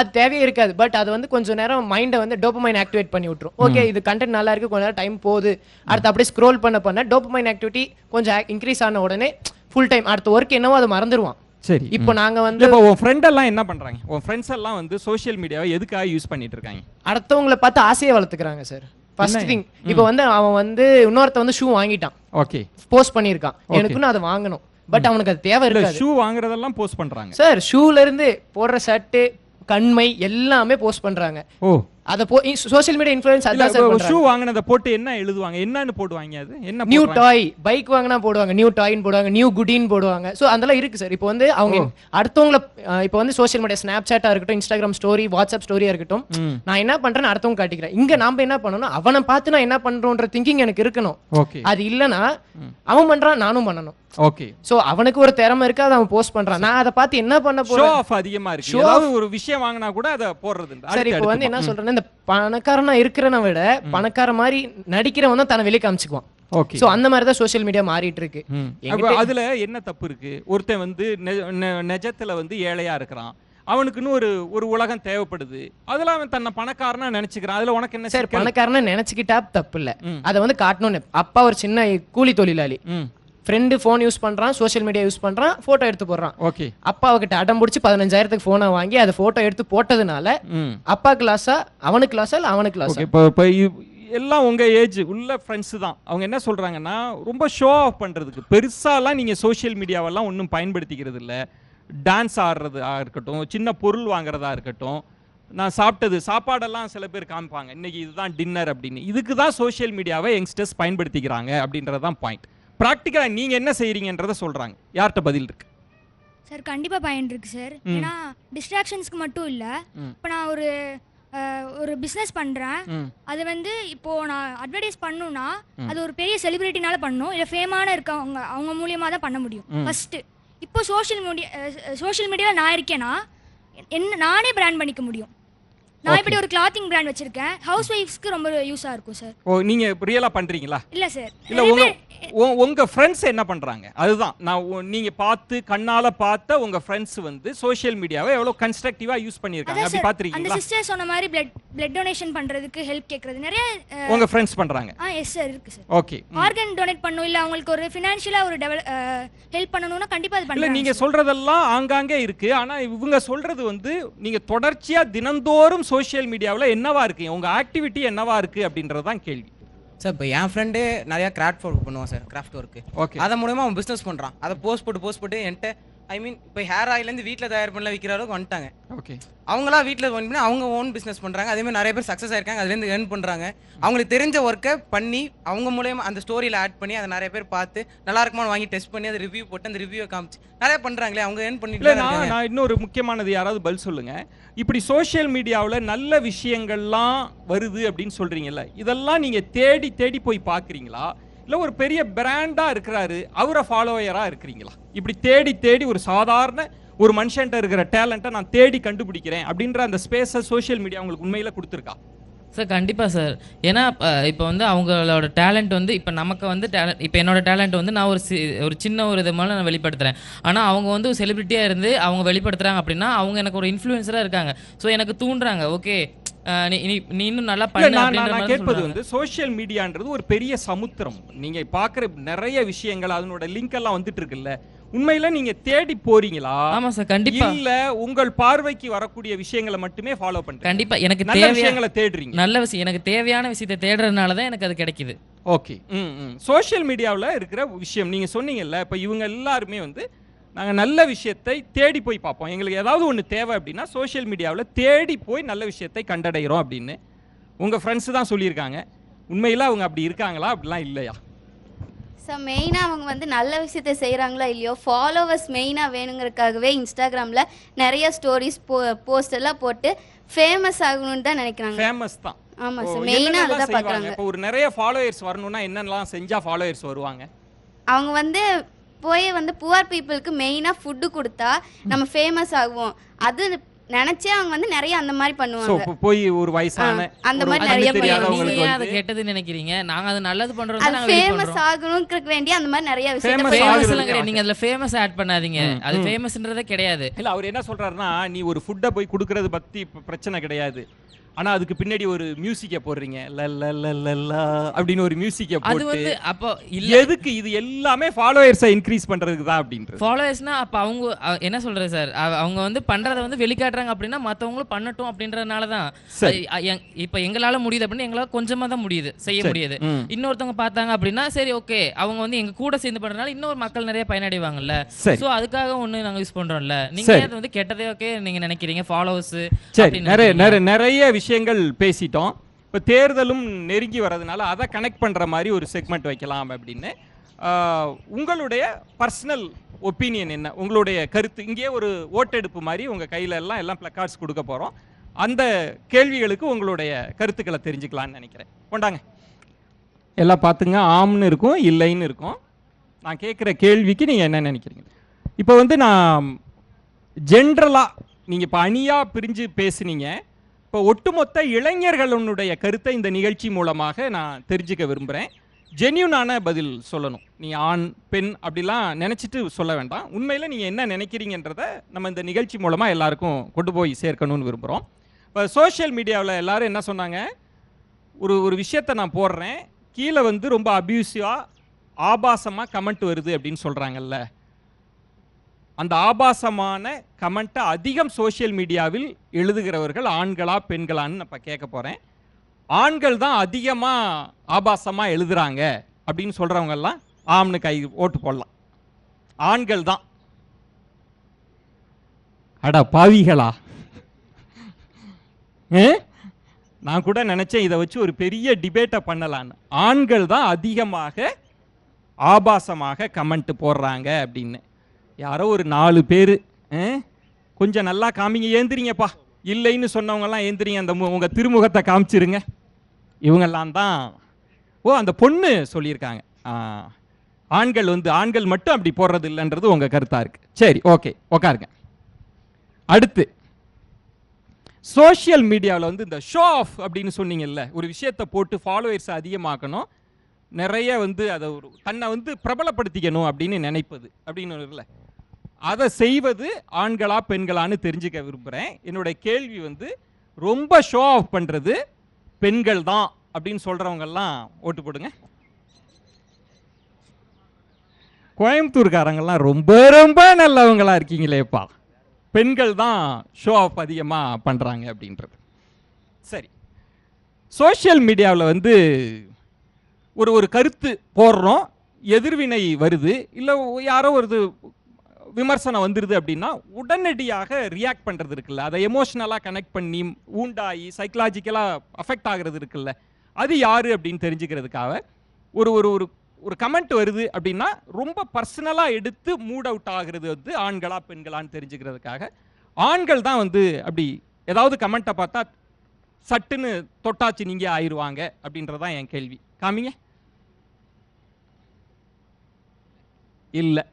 அது தேவையே இருக்காது. பட் அது வந்து கொஞ்சம் நேரம் மைண்டை வந்து டோபமைன் ஆக்டிவேட் பண்ணி விட்டுரும். ஓகே, இது கண்டென்ட் நல்லா இருக்குது, கொஞ்சம் நேரம் டைம் போகுது, அடுத்து அப்படியே ஸ்க்ரோல் பண்ண டோபமைன் ஆக்டிவிட்டி கொஞ்சம் இன்க்ரீஸ் ஆன உடனே ஃபுல் டைம் அடுத்த ஒர்க் என்னவோ அதை மறந்துடுவான். சரி, இப்போ நாங்க வந்து இப்போ உன் ஃப்ரெண்ட் எல்லாம் என்ன பண்றாங்க? உன் ஃப்ரெண்ட்ஸ் எல்லாம் வந்து சோஷியல் மீடியாவை எதுக்காக யூஸ் பண்ணிட்டு இருக்காங்க? அடுத்தவங்களை பார்த்து ஆசையை வளர்த்துக்கிறாங்க சார். ஃபர்ஸ்ட் திங், இப்போ வந்து அவன் வந்து இன்னொருத்த வந்து ஷூ வாங்கிட்டான், ஓகே, போஸ்ட் பண்ணியிருக்கான், எனக்குன்னு அதை வாங்கணும், பட் அவனுக்கு அது தேவை இருக்காது. ஷூ வாங்குறதெல்லாம் போஸ்ட் பண்றாங்க சார். ஷூல இருந்து போடுற ஷர்ட், கண்மை எல்லாமே போஸ்ட் பண்றாங்க. ஓ, அத சோஷியல் மீடியா இன்ஃப்ளூயன்ஸ் அதான் சார் பண்றாங்க. ஷூ வாங்குனத போட்டு என்ன எழுதுவாங்க, என்னன்னு போடுவாங்க? அது என்ன? நியூ டாய், பைக் வாங்கினா போடுவாங்க நியூ டாய்னு போடுவாங்க, நியூ குடின்னு போடுவாங்க. ஸோ அதெல்லாம் இருக்கு சார். இப்போ வந்து அவங்க அடுத்தவங்களை இப்போ வந்து சோஷியல் மீடியா ஸ்னாப் சாட்டா இருக்கட்டும், இன்ஸ்டாகிராம் ஸ்டோரி, வாட்ஸ்அப் ஸ்டோரியா இருக்கட்டும், நான் என்ன பண்றேன்னு அடுத்தவங்க காட்டிக்கிறேன். இங்க நாம என்ன பண்ணணும், அவனை பார்த்து நான் என்ன பண்றோன்ற திங்கிங் எனக்கு இருக்கணும். அது இல்லைன்னா அவன் பண்றான் நானும் பண்ணணும். ஓகே, சோ அவனுக்கு ஒரு திறமை இருக்கு, அதை அவன் போஸ்ட் பண்றான், நான் அதை பார்த்து என்ன பண்ண போறேன்? ஷோ ஆஃப் அதிகமா இருக்கு. ஏதாவது ஒரு விஷயம் வாங்கினா கூட அதை போடுறது. சரி, இப்போ வந்து என்ன சொல்றேன்னா, இந்த பணக்காரனா இருக்கிறவனை விட பணக்கார மாதிரி நடிக்கிறவன் தான் தன்னை வெளியே காமிச்சுக்குவான். ஓகே, சோ அந்த மாதிரி தான் சோஷியல் மீடியா மாறிட்டு இருக்கு. அதுல என்ன தப்பு இருக்கு? ஒருத்தன் வந்து நிஜத்துல வந்து ஏழையா இருக்கிறான், அவனுக்குன்னு ஒரு உலகம் தேவைப்படுது. அதில் அவன் தன்னை பணக்காரனா நினைச்சுக்கிறான். அதில் உனக்கு என்ன சார்? பணக்காரனா நினைச்சுக்கிட்டா தப்பு இல்லை, அதை வந்து காட்டணும்னு. அப்பா ஒரு சின்ன கூலி தொழிலாளி, ஃப்ரெண்டு ஃபோன் யூஸ் பண்ணுறான், சோஷியல் மீடியா யூஸ் பண்ணுறான், ஃபோட்டோ எடுத்து போடுறான். ஓகே, அப்பா அவகிட்ட அடம் பிடிச்சி 15,000க்கு ஃபோனை வாங்கி அதை ஃபோட்டோ எடுத்து போட்டதுனால அப்பாவுக்கு லாஸா அவனுக்கு லாஸா இல்லை அவனுக்கு லாஸா? இப்போ எல்லாம் உங்கள் ஏஜ் உள்ள ஃப்ரெண்ட்ஸு தான். அவங்க என்ன சொல்கிறாங்கன்னா, ரொம்ப ஷோ ஆஃப் பண்ணுறதுக்கு பெருசாலாம் நீங்கள் சோஷியல் மீடியாவெல்லாம் ஒன்றும் பயன்படுத்திக்கிறது இல்லை. டான்ஸ் ஆடுறதா இருக்கட்டும், சின்ன பொருள் வாங்குறதா இருக்கட்டும், நான் சாப்பிட்டது சாப்பாடெல்லாம் சில பேர் காமிப்பாங்க, இன்றைக்கி இதுதான் டின்னர் அப்படின்னு. இதுக்கு தான் சோஷியல் மீடியாவை யங்ஸ்டர்ஸ் பயன்படுத்திக்கிறாங்க அப்படின்றது தான் பாயிண்ட். ப்ராக்டிக்கலாக நீங்கள் என்ன செய்கிறீங்கன்றதை சொல்கிறாங்க. யார்கிட்ட பதில் இருக்கு சார்? கண்டிப்பாக பயன் இருக்கு சார். ஏன்னா டிஸ்ட்ராக்ஷன்ஸ்க்கு மட்டும் இல்லை. இப்போ நான் ஒரு பிஸ்னஸ் பண்ணுறேன், அது வந்து இப்போது நான் அட்வர்டைஸ் பண்ணணும்னா அது ஒரு பெரிய செலிபிரிட்டினால பண்ணணும், இல்லை ஃபேமான இருக்கவங்க அவங்க மூலியமாக தான் பண்ண முடியும் ஃபஸ்ட்டு. இப்போ சோஷியல் மீடியாவில் நான் இருக்கேன்னா நானே பிராண்ட் பண்ணிக்க முடியும். நான் இப்படி ஒரு கிளாத்திங் பிராண்ட் வச்சிருக்கேன், ஹவுஸ் ஒய்ஃப்ஸ்க்கு ரொம்ப யூஸாக இருக்கும் சார். ஓ, நீங்கள் ரியலாக பண்ணுறீங்களா? இல்லை சார். இல்லை, உங்கள் ஃப்ரெண்ட்ஸ் என்ன பண்ணுறாங்க அதுதான் நான் நீங்கள் பார்த்து கண்ணால் பார்த்த உங்கள் ஃப்ரெண்ட்ஸ் வந்து சோஷியல் மீடியாவை எவ்வளோ கன்ஸ்ட்ரக்டிவாக யூஸ் பண்ணியிருக்காங்க அப்படி பார்த்துருக்கீங்களா? அந்த சிஸ்டர் சொன்ன மாதிரி பிளட் டொனேஷன் பண்ணுறதுக்கு ஹெல்ப் கேட்குறது நிறைய உங்கள் ஃப்ரெண்ட்ஸ் பண்ணுறாங்க. எஸ் சார், இருக்கு சார். ஓகே, ஆர்கன் டொனேட் பண்ணணும், இல்லை அவங்களுக்கு ஒரு ஃபினான்ஷியலாக ஒரு ஹெல்ப் பண்ணணும்னா கண்டிப்பாக அது பண்ணல. நீங்கள் சொல்கிறதெல்லாம் ஆங்காங்கே இருக்குது. ஆனால் இவங்க சொல்கிறது வந்து நீங்கள் தொடர்ச்சியாக தினந்தோறும் சோஷியல் மீடியாவில் என்னவா இருக்குது, உங்கள் ஆக்டிவிட்டி என்னவா இருக்குது அப்படின்றது தான் கேள்வி சார். இப்போ என் ஃப்ரெண்டு நிறையா கிராஃப்ட் ஒர்க் பண்ணுவான் சார், கிராஃப்ட் ஒர்க்கு. ஓகே, அதை மூலமா அவன் பிஸ்னஸ் பண்ணுறான். அதை போஸ்ட் போட்டு என்கிட்ட ஐ மீன் இப்போ ஹேர் ஆயிலேருந்து வீட்டில் தயார் பண்ணல விற்கிற அளவுக்கு வந்துட்டாங்க. ஓகே, அவங்களா வீட்டில் பண்ணி அவங்க ஓன் பிஸ்னஸ் பண்ணுறாங்க. அதேமாதிரி நிறைய பேர் சக்ஸஸ் ஆயிருக்காங்க, அதுலேருந்து ஏர்ன் பண்ணுறாங்க. அவங்களுக்கு தெரிஞ்ச ஒர்க்கை பண்ணி அவங்க மூலயமா அந்த ஸ்டோரியில் ஆட் பண்ணி அதை நிறைய பேர் பார்த்து நல்லா இருக்குமான்னு வாங்கி டெஸ்ட் பண்ணி அதை ரிவ்யூ போட்டு அந்த ரிவ்யூவை காமிச்சு நிறைய பண்ணுறாங்களே, அவங்க ஏர்ன் பண்ணிட்டு. நான் இன்னொரு முக்கியமானது, யாராவது பதில் சொல்லுங்க. இப்படி சோஷியல் மீடியாவில் நல்ல விஷயங்கள்லாம் வருது அப்படின்னு சொல்றீங்கல்ல, இதெல்லாம் நீங்க தேடி தேடி போய் பார்க்குறீங்களா, இல்லை ஒரு பெரிய பிராண்டாக இருக்கிறாரு அவரை ஃபாலோயராக இருக்கிறீங்களா? இப்படி தேடி தேடி ஒரு சாதாரண ஒரு மனுஷன்ட்ட இருக்கிற டேலண்ட்டை நான் தேடி கண்டுபிடிக்கிறேன் அப்படின்ற அந்த ஸ்பேஸை சோஷியல் மீடியா உங்களுக்கு உண்மையில் கொடுத்துருக்கா? சார் கண்டிப்பாக சார். ஏன்னா இப்போ வந்து அவங்களோட டேலண்ட் வந்து இப்போ நமக்கு வந்து இப்போ என்னோட டேலண்ட் வந்து நான் ஒரு சின்ன ஒரு இது மேலே நான் வெளிப்படுத்துகிறேன். ஆனால் அவங்க வந்து ஒரு செலிபிரிட்டியாக இருந்து அவங்க வெளிப்படுத்துகிறாங்க அப்படின்னா அவங்க எனக்கு ஒரு இன்ஃப்ளூயன்சராக இருக்காங்க. ஸோ எனக்கு தூண்டுறாங்க, ஓகே நீ இன்னும் நல்லா பண்ணு. நான் கேட்பது வந்து சோஷியல் மீடியான்றது ஒரு பெரிய சமுத்திரம். நீங்க பார்க்குற நிறைய விஷயங்கள் அதனோட லிங்க் எல்லாம் வந்துட்டு இருக்குல்ல, உண்மையில நீங்க தேடி போறீங்களா? ஆமா சார், கண்டிப்பா. இல்ல உங்கள் பார்வைக்கு வரக்கூடிய விஷயங்களை மட்டுமே ஃபாலோ பண்றீங்க? கண்டிப்பா. எனக்கு நல்ல விஷயங்களை தேடுறீங்க. நல்ல விஷயம், எனக்கு தேவையான விஷயத்தை தேடுறதுனால தான் எனக்கு அது கிடைக்குது. ஓகே, சோஷியல் மீடியாவில் இருக்கிற விஷயம் நீங்க சொன்னீங்கல்ல, இப்போ இவங்க எல்லாருமே வந்து நாங்கள் நல்ல விஷயத்தை தேடி போய் பார்ப்போம், எங்களுக்கு ஏதாவது ஒன்று தேவை அப்படின்னா சோஷியல் மீடியாவில் தேடி போய் நல்ல விஷயத்தை கண்டடைகிறோம் அப்படின்னு உங்கள் ஃப்ரெண்ட்ஸு தான் சொல்லியிருக்காங்க. உண்மையில் அவங்க அப்படி இருக்காங்களா, அப்படிலாம் இல்லையா? ஸோ மெயினாக அவங்க வந்து நல்ல விஷயத்தை செய்கிறாங்களா இல்லையோ, ஃபாலோவர்ஸ் மெயினாக வேணுங்கிறதுக்காகவே இன்ஸ்டாகிராமில் நிறைய ஸ்டோரிஸ் போஸ்ட் எல்லாம் போட்டு ஃபேமஸ் ஆகணும்னு தான் நினைக்கிறாங்க. ஃபேமஸ் தான். ஆமாம் சார், மெயினாக அதுதான் பார்க்குறாங்க. இப்போ ஒரு நிறைய ஃபாலோயர்ஸ் வரணும்னா என்னென்னலாம் செஞ்சால் ஃபாலோயர்ஸ் வருவாங்க? அவங்க வந்து போய் வந்து புவர் பீப்புளுக்கு மெயினாக ஃபுட்டு கொடுத்தா நம்ம ஃபேமஸ் ஆகுவோம், அது நினைச்சே அவங்க வந்து நிறைய அந்த மாதிரி பண்ணுவாங்க. போய் ஒரு வயசான அந்த மாதிரி நிறைய நீங்க அது கெட்டது நினைக்கிறீங்க, நாங்க அது நல்லது பண்றோம். அது ஃபேமஸ் ஆகணும்க்கு வேண்டி அந்த மாதிரி நிறைய விஷயம் ஃபேமஸ் நீங்க அதுல ஃபேமஸ் ஆட் பண்ணாதீங்க, அது ஃபேமஸ்ன்றதே கிடையாது. இல்ல அவர் என்ன சொல்றாருன்னா, நீ ஒரு ஃபுட்டை போய் கொடுக்கறது பத்தி பிரச்சனை கிடையாது, ஆனா அதுக்கு பின்னாடி ஒரு மியூசிக்கை போடுறீங்க அப்படின்னு ஒரு மியூசிக்கை போட்டு அப்போ எதுக்கு? இது எல்லாமே ஃபாலோவர்ஸை இன்க்ரீஸ் பண்றதுக்கு தான் அப்படின்றது. ஃபாலோவர்ஸ்னா அப்ப அவங்க என்ன சொல்றது சார், அவங்க வந்து பண்றதை வந்து வெளிக்காட்டுறாங்க அப்படின்னா மற்றவங்களும் பண்ணட்டும் அப்படின்றதுனால தான். இப்போ எங்களால முடியுது அப்படின்னு எங்களால கொஞ்சமா தான் முடியுது செய்ய முடியுது. இன்னொருத்தவங்க பார்த்தாங்க அப்படின்னா சரி ஓகே, அவங்க வந்து எங்க கூட சேர்ந்து பண்றதுனால இன்னொரு மக்கள் நிறைய பயனடைவாங்கல்ல. ஸோ அதுக்காக ஒன்று நாங்கள் யூஸ் பண்றோம்ல. நீங்க அது வந்து கெட்டதே ஓகே நீங்க நினைக்கிறீங்க ஃபாலோவர்ஸ். நிறைய விஷயங்கள் பேசிட்டோம். இப்போ தேர்தலும் நெருங்கி வர்றதுனால அதை கனெக்ட் பண்ணுற மாதிரி ஒரு செக்மெண்ட் வைக்கலாம் அப்படின்னு. உங்களுடைய பர்சனல் ஒப்பீனியன் என்ன, உங்களுடைய கருத்து? இங்கே ஒரு ஓட்டெடுப்பு மாதிரி உங்கள் கையில் எல்லாம் பிளக்கார்ட்ஸ் கொடுக்க போகிறோம். அந்த கேள்விகளுக்கு உங்களுடைய கருத்துக்களை தெரிஞ்சுக்கலான்னு நினைக்கிறேன். கொண்டாங்க, எல்லாம் பார்த்துங்க. ஆம்னு இருக்கும், இல்லைன்னு இருக்கும். நான் கேட்குற கேள்விக்கு நீங்கள் என்ன நினைக்கிறீங்க? இப்போ வந்து நான் ஜென்ரலாக நீங்கள் இப்போ அணியாக பிரிஞ்சு பேசுனீங்க. இப்போ ஒட்டுமொத்த இளைஞர்களுடைய கருத்தை இந்த நிகழ்ச்சி மூலமாக நான் தெரிஞ்சுக்க விரும்புகிறேன். ஜென்யூனான பதில் சொல்லணும். நீ ஆண் பெண் அப்படிலாம் நினச்சிட்டு சொல்ல வேண்டாம். உண்மையில் நீங்கள் என்ன நினைக்கிறீங்கன்றத நம்ம இந்த நிகழ்ச்சி மூலமாக எல்லாருக்கும் கொண்டு போய் சேர்க்கணும்னு விரும்புகிறோம். இப்போ சோஷியல் மீடியாவில் எல்லாரும் என்ன சொன்னாங்க, ஒரு விஷயத்தை நான் போடுறேன், கீழே வந்து ரொம்ப அப்யூசிவாக ஆபாசமாக கமெண்ட் வருது அப்படின்னு சொல்கிறாங்கல்ல, அந்த ஆபாசமான கமெண்ட்டை அதிகம் சோஷியல் மீடியாவில் எழுதுகிறவர்கள் ஆண்களா பெண்களான்னு நான் இப்போ கேட்க போகிறேன். ஆண்கள் தான் அதிகமாக ஆபாசமாக எழுதுகிறாங்க அப்படின்னு சொல்கிறவங்கெல்லாம் ஆம்னு கை ஓட்டு போடலாம். ஆண்கள் தான். அடா பாவிகளா, நான் கூட நினச்சேன் இதை வச்சு ஒரு பெரிய டிபேட்டை பண்ணலான்னு. ஆண்கள் தான் அதிகமாக ஆபாசமாக கமெண்ட் போடுறாங்க அப்படின்னு. யாரோ ஒரு 4 பேர் கொஞ்சம் நல்லா காமிங்க, ஏந்திரிங்கப்பா, இல்லைன்னு சொன்னவங்கலாம் ஏந்திரிங்க, அந்த உங்கள் திருமுகத்தை காமிச்சிருங்க. இவங்கெல்லாம் தான். அந்த பொண்ணு சொல்லியிருக்காங்க ஆண்கள் மட்டும் அப்படி போடுறது இல்லைன்றது உங்கள் கருத்தாக இருக்குது. சரி, ஓகே, உக்காருங்க. அடுத்து சோஷியல் மீடியாவில் வந்து இந்த ஷோ ஆஃப் அப்படின்னு சொன்னீங்கல்ல, ஒரு விஷயத்தை போட்டு ஃபாலோவர்ஸை அதிகமாக்கணும், நிறைய வந்து அதை ஒரு தன்னை வந்து பிரபலப்படுத்திக்கணும் அப்படின்னு நினைப்பது அப்படின்னு இல்லை, அதை செய்வது ஆண்களா பெண்களான்னு தெரிஞ்சுக்க விரும்புகிறேன். என்னுடைய கேள்வி வந்து, ரொம்ப ஷோ ஆஃப் பண்ணுறது பெண்கள் தான் அப்படின்னு சொல்கிறவங்கெல்லாம் ஓட்டு போடுங்க. கோயம்புத்தூர்காரங்கெல்லாம் ரொம்ப ரொம்ப நல்லவங்களா இருக்கீங்களேப்பா, பெண்கள் தான் ஷோ ஆஃப் அதிகமாக பண்ணுறாங்க அப்படின்றது. சரி, சோஷியல் மீடியாவில் வந்து ஒரு கருத்து போடுறோம், எதிர்வினை வருது, இல்லை யாரோ ஒரு விமர்சனம் வந்துடுது அப்படின்னா உடனடியாக ரியாக்ட் பண்ணுறது இருக்குல்ல, அதை எமோஷ்னலாக கனெக்ட் பண்ணி ஊண்டாகி சைக்கலாஜிக்கலாக அஃபெக்ட் ஆகிறது இருக்குல்ல, அது யார் அப்படின்னு தெரிஞ்சுக்கிறதுக்காக ஒரு கமெண்ட் வருது அப்படின்னா ரொம்ப பர்சனலாக எடுத்து மூட் அவுட் ஆகிறது வந்து ஆண்களா பெண்களான்னு தெரிஞ்சுக்கிறதுக்காக. ஆண்கள் தான் வந்து அப்படி ஏதாவது கமெண்ட்டை பார்த்தா சட்டுன்னு தொட்டாச்சு நீங்கள் ஆயிடுவாங்க அப்படின்றதான் என் கேள்வி. காமிங்க. இல்லை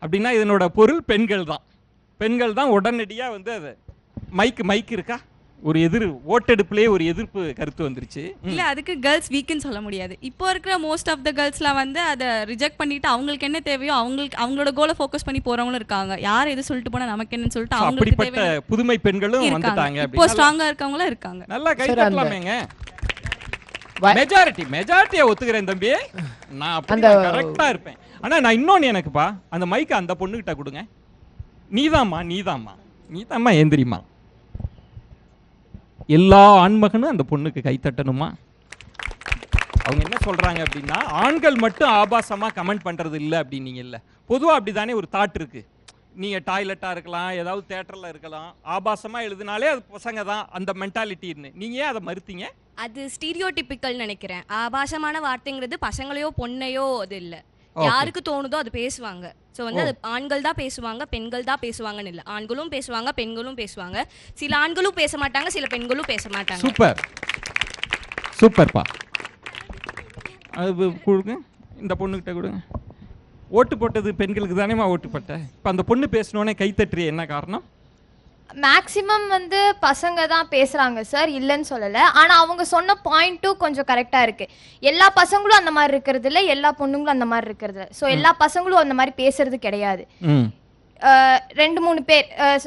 அப்படின்னா இதனோட பொருள் பெண்கள் தான் உடனடியாக வந்து அதை மைக் இருக்கா, ஒரு ஓட்டெடுப்புலேயே ஒரு எதிர்ப்பு கருத்து வந்துருச்சு. இல்லை, அதுக்கு கேர்ள்ஸ் வீக்குன்னு சொல்ல முடியாது. இப்போ இருக்கிற மோஸ்ட் ஆஃப் த கேர்ள்ஸ்லாம் வந்து அதை ரிஜெக்ட் பண்ணிட்டு அவங்களுக்கு என்ன தேவையோ அவங்களோட கோலை ஃபோக்கஸ் பண்ணி போறவங்களும் இருக்காங்க. யார் எது சொல்லிட்டு போனா நமக்கு என்னன்னு சொல்லிட்டு அப்படிப்பட்ட புதுமை பெண்களும் வந்துட்டாங்க. இப்போ ஸ்ட்ராங்கா இருக்கவங்களும் இருக்காங்க. நல்லா கை தட்டலாமேங்க. மெஜாரிட்டியை ஒத்துக்கிறேன் தம்பி, நான் கரெக்டா இருப்பேன். ஆனா நான் இன்னொன்னு, எனக்குப்பா அந்த மைக்கை அந்த பொண்ணுகிட்ட கொடுங்க. நீதாம்மா ஏந்திரிமா. எல்லா ஆண்மகனும் அந்த பொண்ணுக்கு கை தட்டணுமா? அவங்க என்ன சொல்றாங்க அப்படின்னா, ஆண்கள் மட்டும் ஆபாசமா கமெண்ட் பண்றது இல்லை அப்படின்னீங்க. இல்லை, பொதுவா அப்படிதானே ஒரு தாட் இருக்கு. நீங்க டாய்லெட்டா இருக்கலாம், ஏதாவது தியேட்டர்ல இருக்கலாம், ஆபாசமா எழுதினாலே அது பசங்க தான் அந்த மென்டாலிட்டின்னு. நீங்க ஏன் அதை மறுத்தீங்க? அது ஸ்டீரியோடிபிக்கல் நினைக்கிறேன். ஆபாசமான வார்த்தைங்கிறது பசங்களையோ பொண்ணையோ அது இல்லை, யாருக்கு தோணுதோ அது பேசுவாங்க. ஸோ வந்து அது ஆண்கள் தான் பேசுவாங்க, பெண்கள் தான் பேசுவாங்கன்னு இல்லை, ஆண்களும் பேசுவாங்க, பெண்களும் பேசுவாங்க. சில ஆண்களும் பேச மாட்டாங்க, சில பெண்களும் பேச மாட்டாங்க. சூப்பர்ப்பா. அது கொடுங்க, இந்த பொண்ணுகிட்ட கொடுங்க. ஓட்டு போட்டது பெண்களுக்கு தானேமா ஓட்டு போட்ட. இப்போ அந்த பொண்ணு பேசணுன்னே கைத்தட்டுறிய, என்ன காரணம்? மேக்ஸிமம் வந்து பசங்க தான் பேசுகிறாங்க சார், இல்லைன்னு சொல்லலை. ஆனால் அவங்க சொன்ன பாயிண்ட்டும் கொஞ்சம் கரெக்டாக இருக்குது. எல்லா பசங்களும் அந்த மாதிரி இருக்கிறது இல்லை, எல்லா பொண்ணுங்களும் அந்த மாதிரி இருக்கிறது இல்லை. ஸோ எல்லா பசங்களும் அந்த மாதிரி பேசுறது கிடையாது. 2-3 பேர்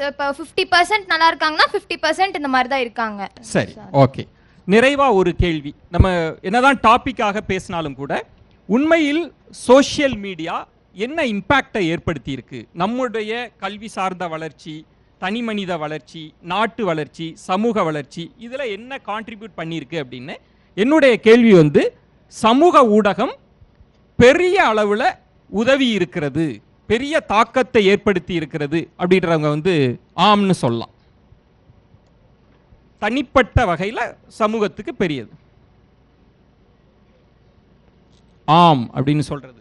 இப்போ 50% நல்லா இருக்காங்கன்னா 50% இந்த மாதிரி தான் இருக்காங்க. சரி, ஓகே. நிறைவாக ஒரு கேள்வி. நம்ம என்னதான் டாப்பிக்காக பேசினாலும் கூட உண்மையில் சோஷியல் மீடியா என்ன இம்பேக்டை ஏற்படுத்தி இருக்கு? நம்முடைய கல்வி சார்ந்த வளர்ச்சி, தனி மனித வளர்ச்சி, நாட்டு வளர்ச்சி, சமூக வளர்ச்சி, இதில் என்ன கான்ட்ரிபியூட் பண்ணியிருக்கு அப்படின்னு என்னுடைய கேள்வி வந்து, சமூக ஊடகம் பெரிய அளவில் உதவி இருக்கிறது, பெரிய தாக்கத்தை ஏற்படுத்தி இருக்கிறது அப்படின்றவங்க வந்து ஆம்னு சொல்லலாம். தனிப்பட்ட வகையில் சமூகத்துக்கு பெரியது ஆம் அப்படின்னு சொல்றது.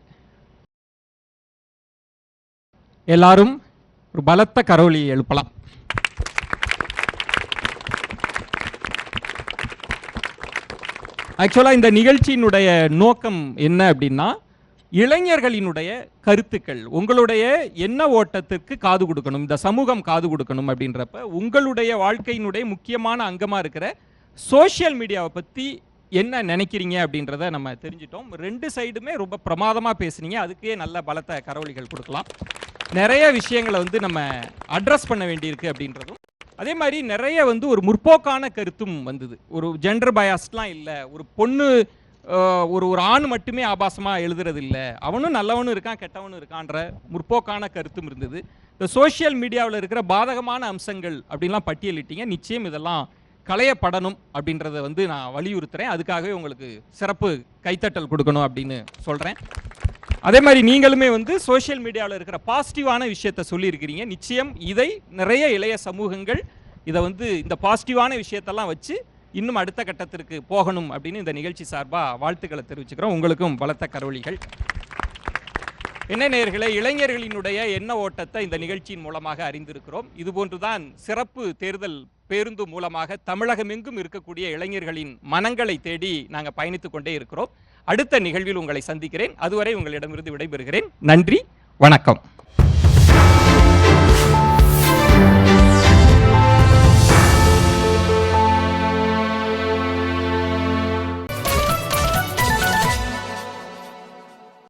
எல்லாரும் ஒரு பலத்த கரோலியை எழுப்பலாம். ஆக்சுவலாக இந்த நிகழ்ச்சியினுடைய நோக்கம் என்ன அப்படின்னா, இளைஞர்களினுடைய கருத்துக்கள், உங்களுடைய எண்ண ஓட்டத்திற்கு காது கொடுக்கணும், இந்த சமூகம் காது கொடுக்கணும் அப்படின்றப்ப உங்களுடைய வாழ்க்கையினுடைய முக்கியமான அங்கமாக இருக்கிற சோஷியல் மீடியாவை பற்றி என்ன நினைக்கிறீங்க அப்படின்றத நம்ம தெரிஞ்சிட்டோம். 2 சைடுமே ரொம்ப பிரமாதமாக பேசுனீங்க. அதுக்கே நல்ல பலத்த கரவொலிகள் கொடுக்கலாம். நிறைய விஷயங்களை வந்து நம்ம அட்ரஸ் பண்ண வேண்டியிருக்கு அப்படின்றதும், அதே மாதிரி நிறைய வந்து ஒரு முற்போக்கான கருத்தும் வந்தது. ஒரு ஜெண்டர் பயாஸ்லாம் இல்லை, ஒரு பொண்ணு ஒரு ஆண் மட்டுமே ஆபாசமாக எழுதுறது இல்லை, அவனும் நல்லவனும் இருக்கான் கெட்டவனும் இருக்கான்ற முற்போக்கான கருத்தும் இருந்தது. இந்த சோஷியல் மீடியாவில் இருக்கிற பாதகமான அம்சங்கள் அப்படின்லாம் பட்டியலிட்டீங்க. நிச்சயம் இதெல்லாம் களையப்படணும் அப்படின்றத வந்து நான் வலியுறுத்துறேன். அதுக்காகவே உங்களுக்கு சிறப்பு கைத்தட்டல் கொடுக்கணும் அப்படின்னு சொல்கிறேன். அதே மாதிரி நீங்களுமே வந்து சோஷியல் மீடியாவில் இருக்கிற பாசிட்டிவான விஷயத்த சொல்லியிருக்கிறீங்க. நிச்சயம் இதை நிறைய இளைய சமூகங்கள் இதை வந்து இந்த பாசிட்டிவான விஷயத்தெல்லாம் வச்சு இன்னும் அடுத்த கட்டத்திற்கு போகணும் அப்படின்னு இந்த நிகழ்ச்சி சார்பாக வாழ்த்துக்களை தெரிவிச்சுக்கிறோம். உங்களுக்கும் பலத்த கரவொலிகள். என்ன நேயர்களே, இளைஞர்களினுடைய எண்ண ஓட்டத்தை இந்த நிகழ்ச்சியின் மூலமாக அறிந்திருக்கிறோம். இதுபோன்றுதான் சிறப்பு தேர்தல் பேருந்து மூலமாக தமிழகமெங்கும் இருக்கக்கூடிய இளைஞர்களின் மனங்களை தேடி நாங்கள் பயணித்து கொண்டே இருக்கிறோம். அடுத்த நிகழ்வில் உங்களை சந்திக்கிறேன். அதுவரை உங்களிடமிருந்து விடைபெறுகிறேன். நன்றி, வணக்கம்.